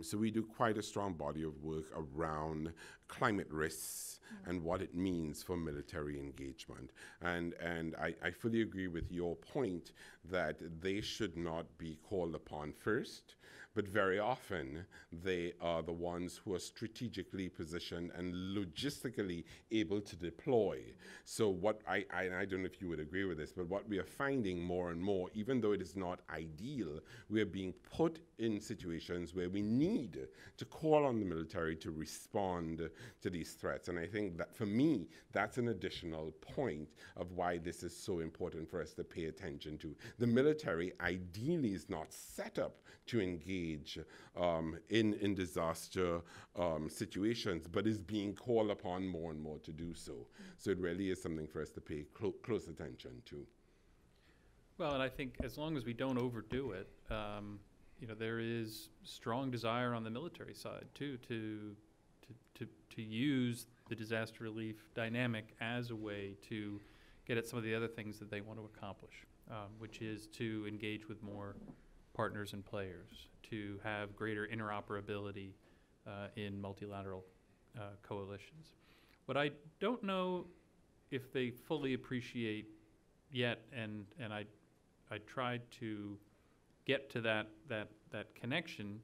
So we do quite a strong body of work around climate risks and what it means for military engagement. And I fully agree with your point that they should not be called upon first, but very often they are the ones who are strategically positioned and logistically able to deploy. So what I don't know if you would agree with this, but what we are finding more and more, even though it is not ideal, we are being put in situations where we need to call on the military to respond to these threats. And I think that, for me, that's an additional point of why this is so important for us to pay attention to. The military ideally is not set up to engage in disaster situations, but is being called upon more and more to do so. So it really is something for us to pay close attention to. Well, and I think as long as we don't overdo it, there is strong desire on the military side too to use the disaster relief dynamic as a way to get at some of the other things that they want to accomplish, which is to engage with more partners and players, to have greater interoperability in multilateral coalitions. What I don't know if they fully appreciate yet, and I tried to get to that connection,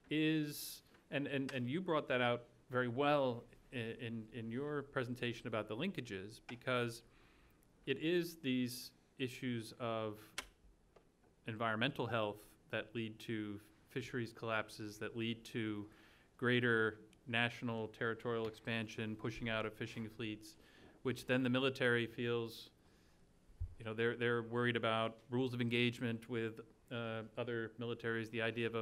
is, and you brought that out very well in your presentation about the linkages, because it is these issues of environmental health that lead to fisheries collapses, that lead to greater national territorial expansion, pushing out of fishing fleets, which then the military feels, they're worried about rules of engagement with other militaries, the idea of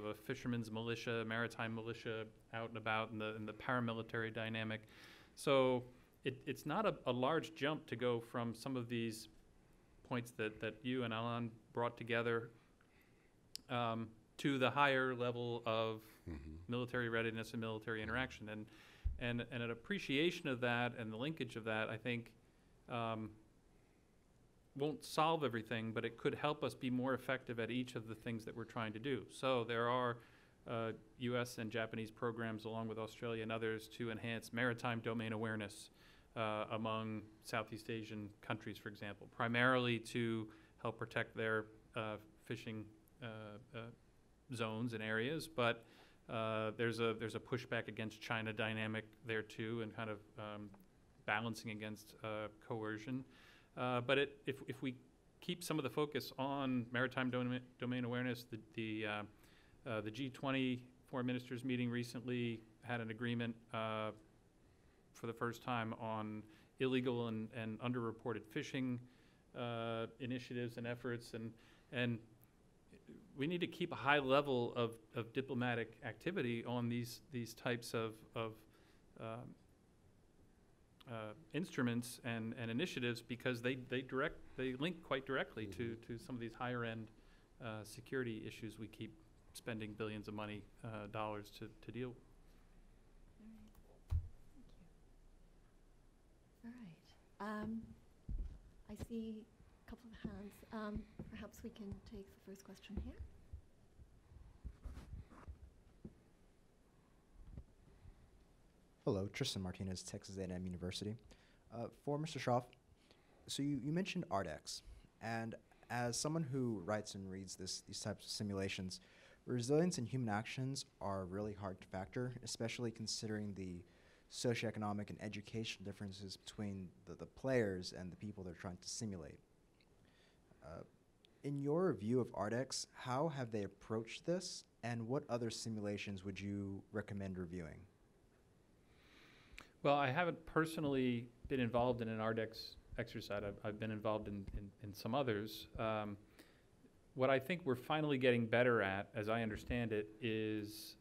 a fisherman's militia, maritime militia out and about in the paramilitary dynamic. So it's not a large jump to go from some of these points that you and Alan brought together to the higher level of military readiness and military interaction. And an appreciation of that and the linkage of that, I think, won't solve everything, but it could help us be more effective at each of the things that we're trying to do. So there are US and Japanese programs, along with Australia and others, to enhance maritime domain awareness among Southeast Asian countries, for example, primarily to help protect their fishing zones and areas. But there's a pushback against China dynamic there too, and kind of balancing against coercion. But if we keep some of the focus on maritime domain awareness, the G20 foreign ministers meeting recently had an agreement for the first time on illegal and underreported fishing initiatives and efforts, and we need to keep a high level of diplomatic activity on these types of instruments and initiatives, because they link quite directly to some of these higher end security issues we keep spending billions of dollars to deal with. All right. I see a couple of hands. Perhaps we can take the first question here. Hello, Tristan Martinez, Texas A&M University. For Mr. Schroff, so you mentioned ARDEX, and as someone who writes and reads these types of simulations, resilience and human actions are really hard to factor, especially considering the socioeconomic and educational differences between the players and the people they're trying to simulate. In your view of ARDEX, how have they approached this, and what other simulations would you recommend reviewing? Well, I haven't personally been involved in an ARDEX exercise. I've been involved in some others. What I think we're finally getting better at, as I understand it, is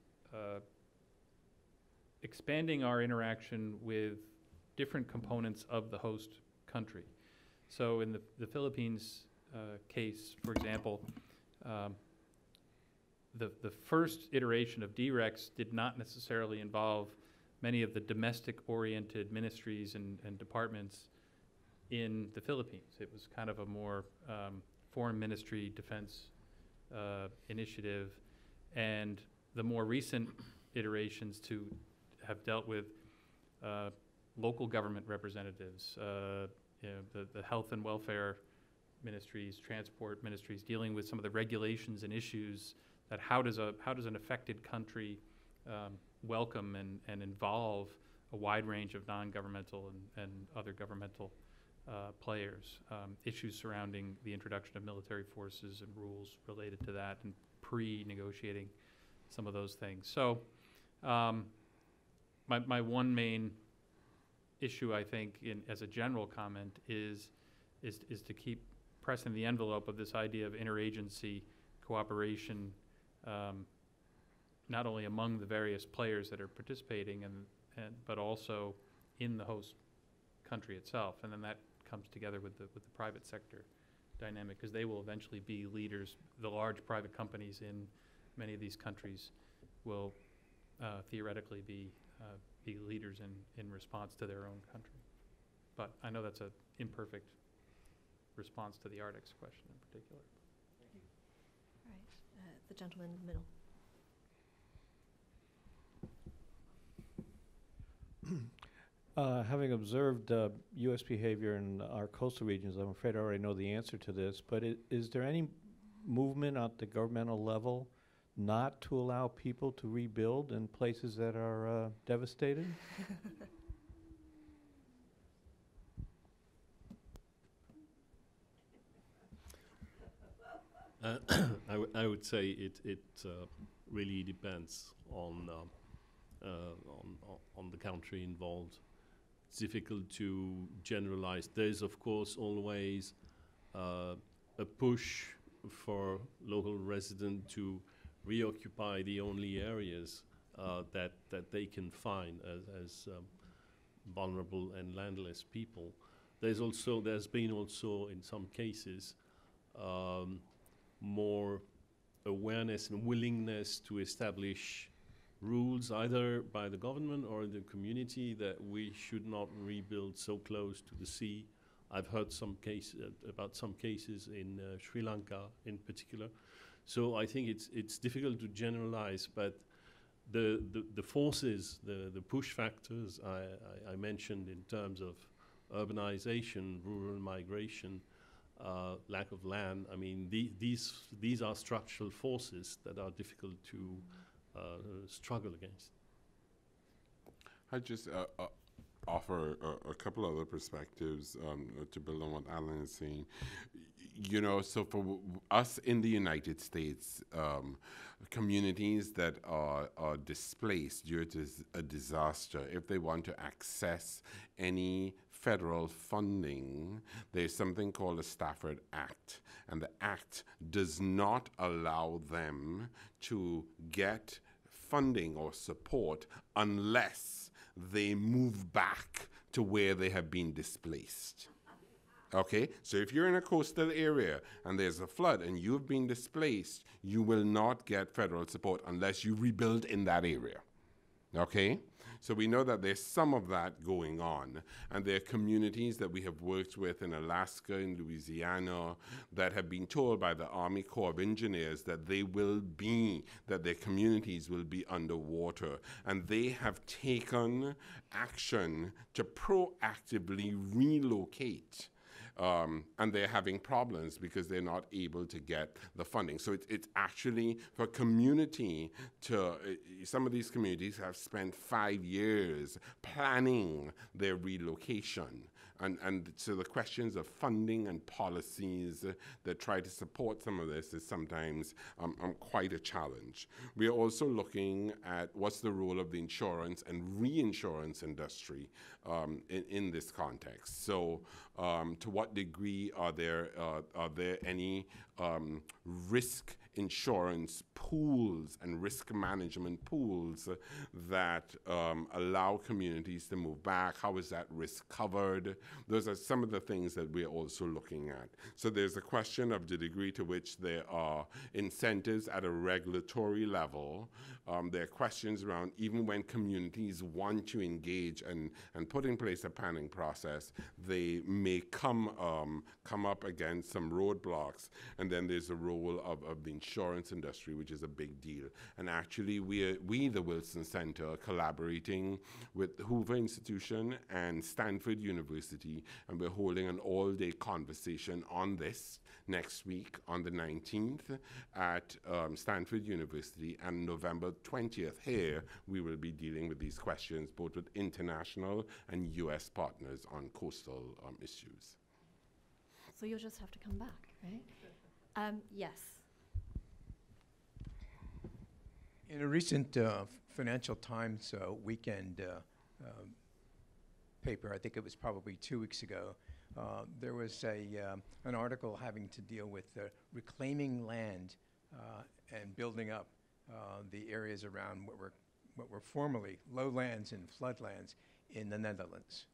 expanding our interaction with different components of the host country. So in the Philippines case, for example, the first iteration of DREX did not necessarily involve many of the domestic-oriented ministries and departments in the Philippines. It was kind of a more foreign ministry defense initiative, and the more recent iterations to have dealt with local government representatives, the health and welfare ministries, transport ministries, dealing with some of the regulations and issues that how does an affected country welcome and involve a wide range of non-governmental and other governmental players, issues surrounding the introduction of military forces and rules related to that, and pre-negotiating some of those things. So my one main issue, I think, as a general comment, is to keep pressing the envelope of this idea of interagency cooperation, not only among the various players that are participating, but also in the host country itself, and then that comes together with the private sector dynamic, because they will eventually be leaders. The large private companies in many of these countries will theoretically be leaders in response to their own country. But I know that's an imperfect response to the Arctics question in particular. All right, the gentleman in the middle. Having observed U.S. behavior in our coastal regions, I'm afraid I already know the answer to this, but is there any movement at the governmental level not to allow people to rebuild in places that are devastated? I would say it really depends on the country involved. It's difficult to generalize. There's of course always a push for local residents to reoccupy the only areas that they can find as vulnerable and landless people. There's been also in some cases more awareness and willingness to establish rules either by the government or the community that we should not rebuild so close to the sea. I've heard about some cases in Sri Lanka in particular. So I think it's difficult to generalize, but the forces, the push factors I mentioned in terms of urbanization, rural migration, lack of land, I mean, these are structural forces that are difficult to struggle against. I just offer a couple other perspectives to build on what Alan is saying. You know, so for us in the United States, communities that are displaced due to a disaster, if they want to access any federal funding, there's something called the Stafford Act, and the Act does not allow them to get funding or support unless they move back to where they have been displaced. Okay, so if you're in a coastal area and there's a flood and you've been displaced, you will not get federal support unless you rebuild in that area. Okay, so we know that there's some of that going on, and there are communities that we have worked with in Alaska and Louisiana that have been told by the Army Corps of Engineers that their communities will be underwater, and they have taken action to proactively relocate. And they're having problems because they're not able to get the funding. So it's actually for community to, some of these communities have spent 5 years planning their relocation. And so the questions of funding and policies that try to support some of this is sometimes quite a challenge. We are also looking at what's the role of the insurance and reinsurance industry in this context. So to what degree are there any risk insurance pools and risk management pools that allow communities to move back? How is that risk covered? Those are some of the things that we're also looking at. So there's a question of the degree to which there are incentives at a regulatory level. There are questions around even when communities want to engage and put in place a planning process, they may come up against some roadblocks. And then there's the role of the insurance industry, which is a big deal. And actually, we, the Wilson Center, are collaborating with the Hoover Institution and Stanford University, and we're holding an all-day conversation on this next week on the 19th at Stanford University, and November 20th here, we will be dealing with these questions, both with international and U.S. partners on coastal issues. So you'll just have to come back, right? Yes. In a recent Financial Times weekend paper, I think it was probably 2 weeks ago, there was an article having to deal with reclaiming land and building up the areas around what were formerly lowlands and floodlands in the Netherlands.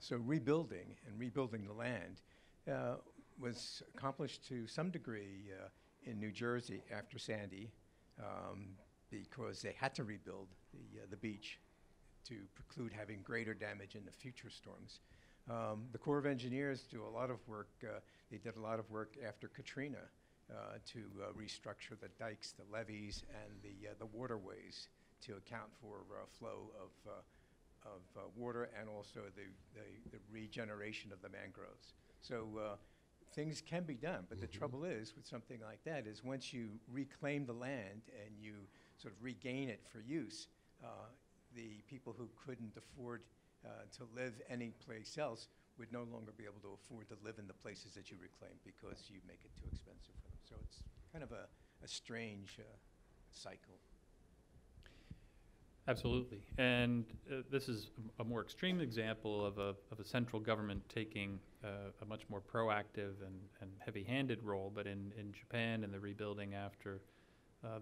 So rebuilding the land was accomplished to some degree in New Jersey after Sandy, because they had to rebuild the beach to preclude having greater damage in the future storms. The Corps of Engineers do a lot of work. They did a lot of work after Katrina to restructure the dikes, the levees, and the waterways to account for flow of water, and also the regeneration of the mangroves. So things can be done, but the trouble is with something like that is once you reclaim the land and you sort of regain it for use, the people who couldn't afford to live any place else would no longer be able to afford to live in the places that you reclaim because you make it too expensive for them. So it's kind of a strange cycle. Absolutely. And this is a more extreme example of a central government taking a much more proactive and heavy-handed role. But in Japan, in the rebuilding after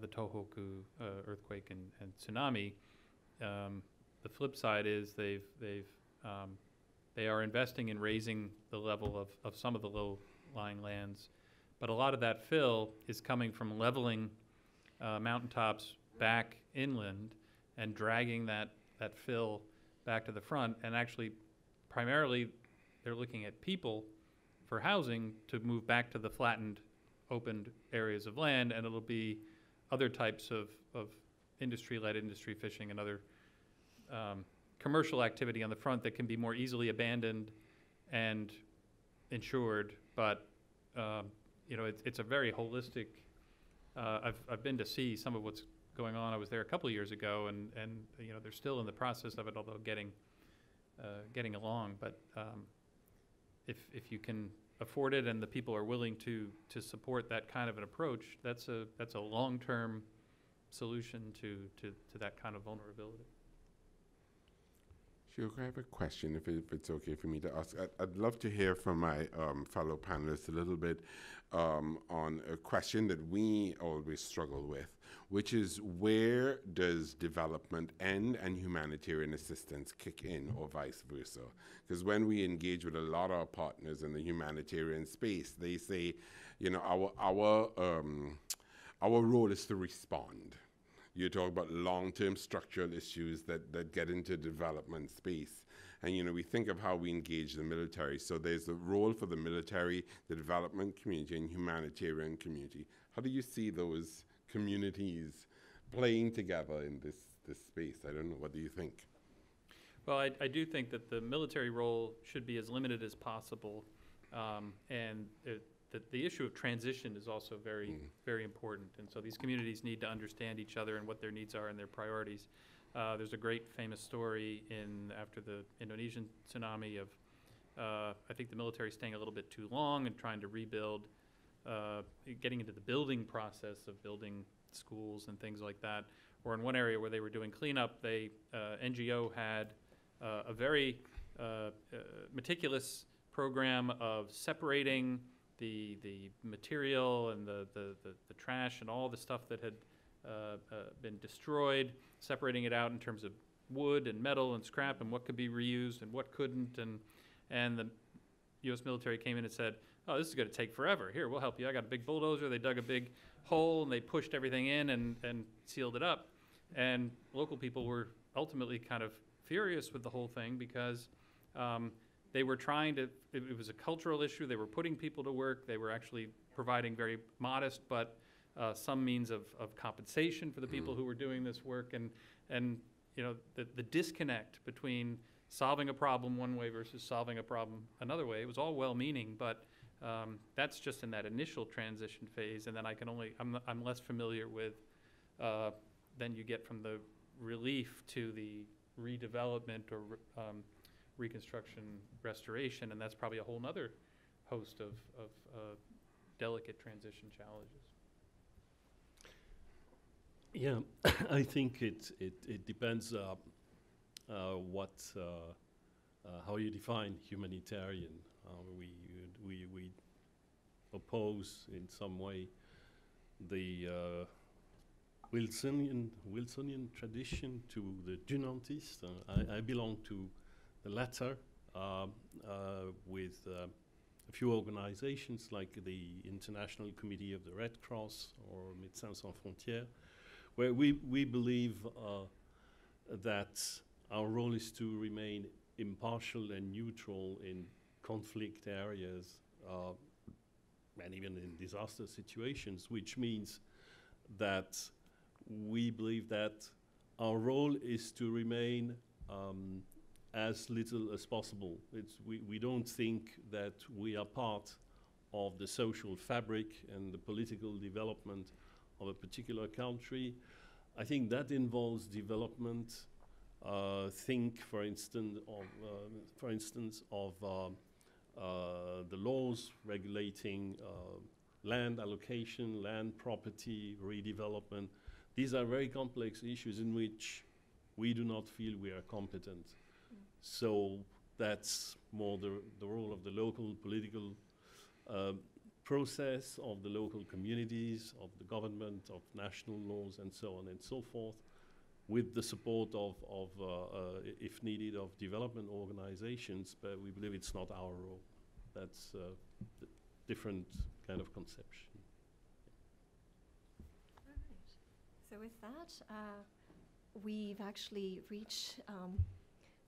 the Tohoku earthquake and tsunami, the flip side is they are investing in raising the level of some of the low-lying lands. But a lot of that fill is coming from leveling mountaintops back inland and dragging that fill back to the front. And actually, primarily, they're looking at people for housing to move back to the flattened, opened areas of land, and it'll be other types of industry-led industry fishing and other commercial activity on the front that can be more easily abandoned and insured. But it's a very holistic. I've been to see some of what's going on. I was there a couple of years ago, and they're still in the process of it, although getting along. But if you can afford it and the people are willing to support that kind of an approach, that's a long-term solution to that kind of vulnerability. Sure, I have a question, if it's okay for me to ask. I'd love to hear from my fellow panelists a little bit on a question that we always struggle with, which is where does development end and humanitarian assistance kick in, or vice versa? Because when we engage with a lot of our partners in the humanitarian space, they say, our role is to respond. You talk about long-term structural issues that get into development space. And, we think of how we engage the military. So there's a role for the military, the development community, and humanitarian community. How do you see those communities playing together in this space? I don't know. What do you think? Well, I do think that the military role should be as limited as possible. And the issue of transition is also very, very important. And so these communities need to understand each other and what their needs are and their priorities. There's a great famous story after the Indonesian tsunami of, I think the military staying a little bit too long and trying to rebuild, getting into the building process of building schools and things like that. Or in one area where they were doing cleanup, NGO had a very meticulous program of separating the material and the trash and all the stuff that had been destroyed, separating it out in terms of wood and metal and scrap and what could be reused and what couldn't. And the U.S. military came in and said, oh, this is going to take forever. Here, we'll help you. I got a big bulldozer. They dug a big hole and they pushed everything in and sealed it up. And local people were ultimately kind of furious with the whole thing because they were trying to, it was a cultural issue. They were putting people to work. They were actually providing very modest but some means of compensation for the people who were doing this work, and you know, the disconnect between solving a problem one way versus solving a problem another way. It was all well-meaning, but that's just in that initial transition phase, and then I'm less familiar with than you get from the relief to the redevelopment or reconstruction, restoration, and that's probably a whole nother host of delicate transition challenges. Yeah, I think it depends how you define humanitarian. We oppose in some way the Wilsonian tradition to the Junantist. I belong to the latter with a few organizations like the International Committee of the Red Cross or Médecins Sans Frontières, where we believe that our role is to remain impartial and neutral in conflict areas and even in disaster situations, which means that we believe that our role is to remain as little as possible. We don't think that we are part of the social fabric and the political development of a particular country. I think that involves development. Think, for instance, of the laws regulating land allocation, land property, redevelopment. These are very complex issues in which we do not feel we are competent. So that's more the role of the local political process, of the local communities, of the government, of national laws, and so on and so forth, with the support of if needed, of development organizations, but we believe it's not our role. That's a different kind of conception. All right. So with that, we've actually reached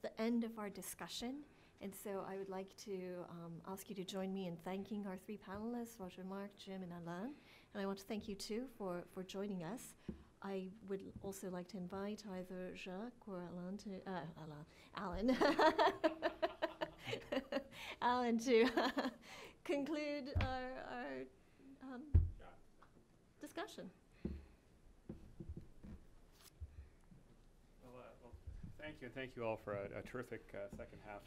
the end of our discussion. And so I would like to ask you to join me in thanking our three panelists, Roger, Mark, Jim, and Alain. And I want to thank you too for joining us. I would also like to invite either Jacques or Alain to, Alan to conclude our discussion. Thank you all for a terrific second half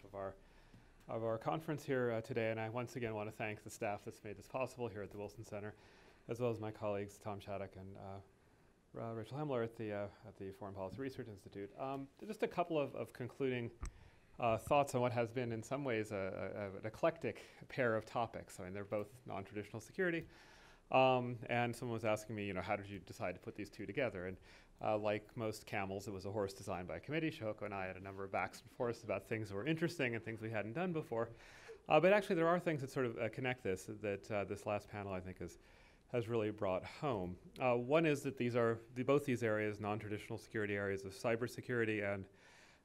of our conference here today. And I once again want to thank the staff that's made this possible here at the Wilson Center, as well as my colleagues Tom Shattuck and Rachel Hemler at the Foreign Policy Research Institute. Just a couple of concluding thoughts on what has been in some ways an eclectic pair of topics. I mean, they're both non-traditional security. And someone was asking me, how did you decide to put these two together? And like most camels, it was a horse designed by a committee. Shihoko and I had a number of backs and forths about things that were interesting and things we hadn't done before. But actually, there are things that sort of connect this, that this last panel, I think, has really brought home. One is that both these areas, non-traditional security areas of cybersecurity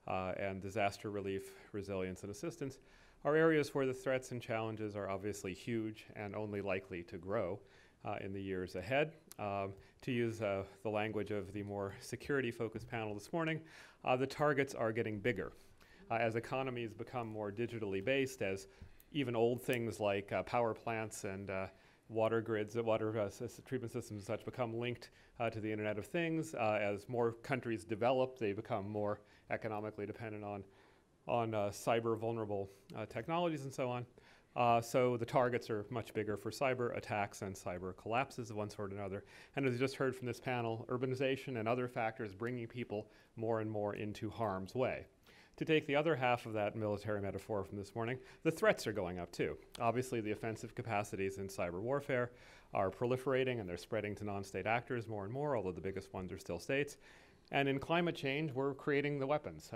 and disaster relief, resilience, and assistance, are areas where the threats and challenges are obviously huge and only likely to grow in the years ahead. To use the language of the more security-focused panel this morning, the targets are getting bigger. As economies become more digitally based, as even old things like power plants and water grids, water treatment systems and such become linked to the Internet of Things. As more countries develop, they become more economically dependent on cyber vulnerable technologies and so on. So the targets are much bigger for cyber attacks and cyber collapses of one sort or another. And as you just heard from this panel, urbanization and other factors bringing people more and more into harm's way. To take the other half of that military metaphor from this morning, the threats are going up too. Obviously, the offensive capacities in cyber warfare are proliferating and they're spreading to non-state actors more and more, although the biggest ones are still states. And in climate change, we're creating the weapons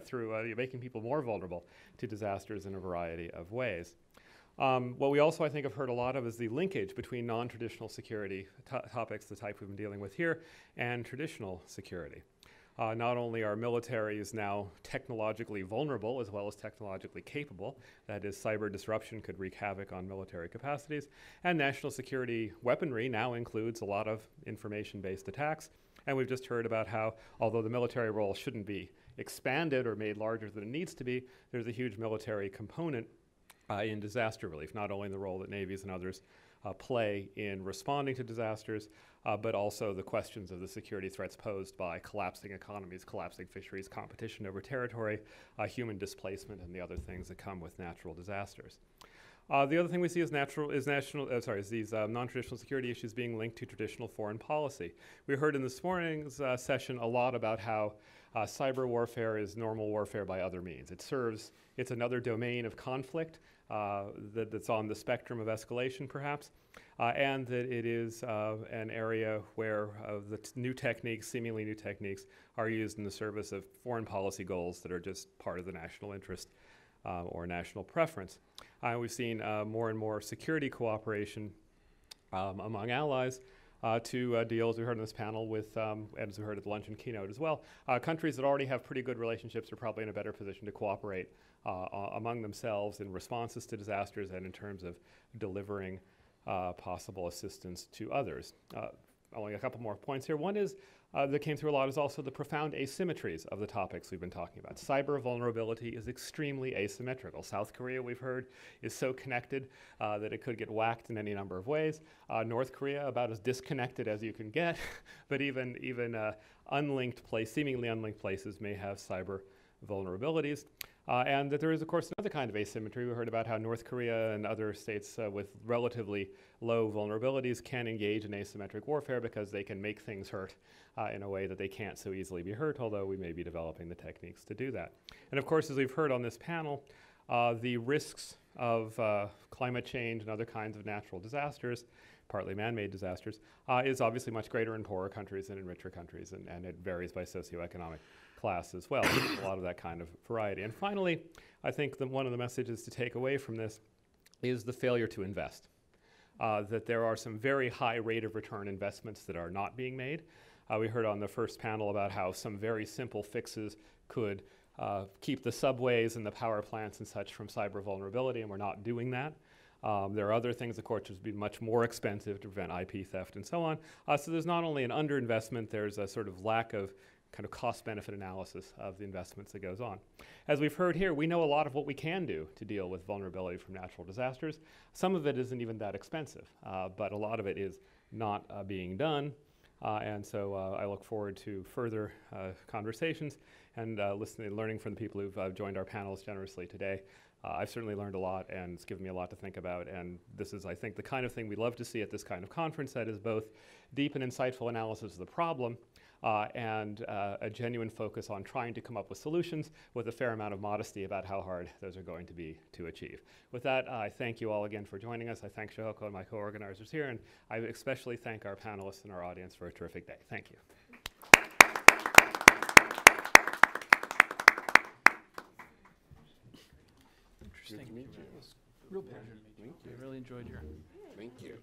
through making people more vulnerable to disasters in a variety of ways. What we also, I think, have heard a lot of is the linkage between non-traditional security topics, the type we've been dealing with here, and traditional security. Not only are militaries now technologically vulnerable as well as technologically capable, that is, cyber disruption could wreak havoc on military capacities, and national security weaponry now includes a lot of information-based attacks. And we've just heard about how, although the military role shouldn't be expanded or made larger than it needs to be, there's a huge military component in disaster relief, not only in the role that navies and others play in responding to disasters, but also the questions of the security threats posed by collapsing economies, collapsing fisheries, competition over territory, human displacement, and the other things that come with natural disasters. The other thing we see is these non-traditional security issues being linked to traditional foreign policy. We heard in this morning's session a lot about how cyber warfare is normal warfare by other means. It's another domain of conflict that's on the spectrum of escalation, perhaps, and that it is an area where the new techniques, seemingly new techniques, are used in the service of foreign policy goals that are just part of the national interest or national preference. We've seen more and more security cooperation among allies to deal, as we heard in this panel, with, and as we heard at the luncheon keynote as well, countries that already have pretty good relationships are probably in a better position to cooperate among themselves in responses to disasters and in terms of delivering possible assistance to others. Only a couple more points here. One is, that came through a lot, is also the profound asymmetries of the topics we've been talking about. Cyber vulnerability is extremely asymmetrical. South Korea, we've heard, is so connected that it could get whacked in any number of ways. North Korea, about as disconnected as you can get, but even seemingly unlinked places may have cyber vulnerabilities. And that there is, of course, another kind of asymmetry. We heard about how North Korea and other states with relatively low vulnerabilities can engage in asymmetric warfare because they can make things hurt in a way that they can't so easily be hurt, although we may be developing the techniques to do that. And of course, as we've heard on this panel, the risks of climate change and other kinds of natural disasters, partly man-made disasters, is obviously much greater in poorer countries than in richer countries, and it varies by socioeconomic class as well. There's a lot of that kind of variety. And finally, I think that one of the messages to take away from this is the failure to invest. That there are some very high rate of return investments that are not being made. We heard on the first panel about how some very simple fixes could keep the subways and the power plants and such from cyber vulnerability, and we're not doing that. There are other things, of course, which would be much more expensive to prevent IP theft and so on. So there's not only an underinvestment, there's a sort of lack of kind of cost-benefit analysis of the investments that goes on. As we've heard here, we know a lot of what we can do to deal with vulnerability from natural disasters. Some of it isn't even that expensive, but a lot of it is not being done. And so I look forward to further conversations and learning from the people who've joined our panels generously today. I've certainly learned a lot, and it's given me a lot to think about. And this is, I think, the kind of thing we love to see at this kind of conference, that is both deep and insightful analysis of the problem, and a genuine focus on trying to come up with solutions with a fair amount of modesty about how hard those are going to be to achieve. With that, I thank you all again for joining us. I thank Shihoko and my co-organizers here, and I especially thank our panelists and our audience for a terrific day. Thank you. Interesting. Real pleasure to meet you. I really enjoyed your. Thank you.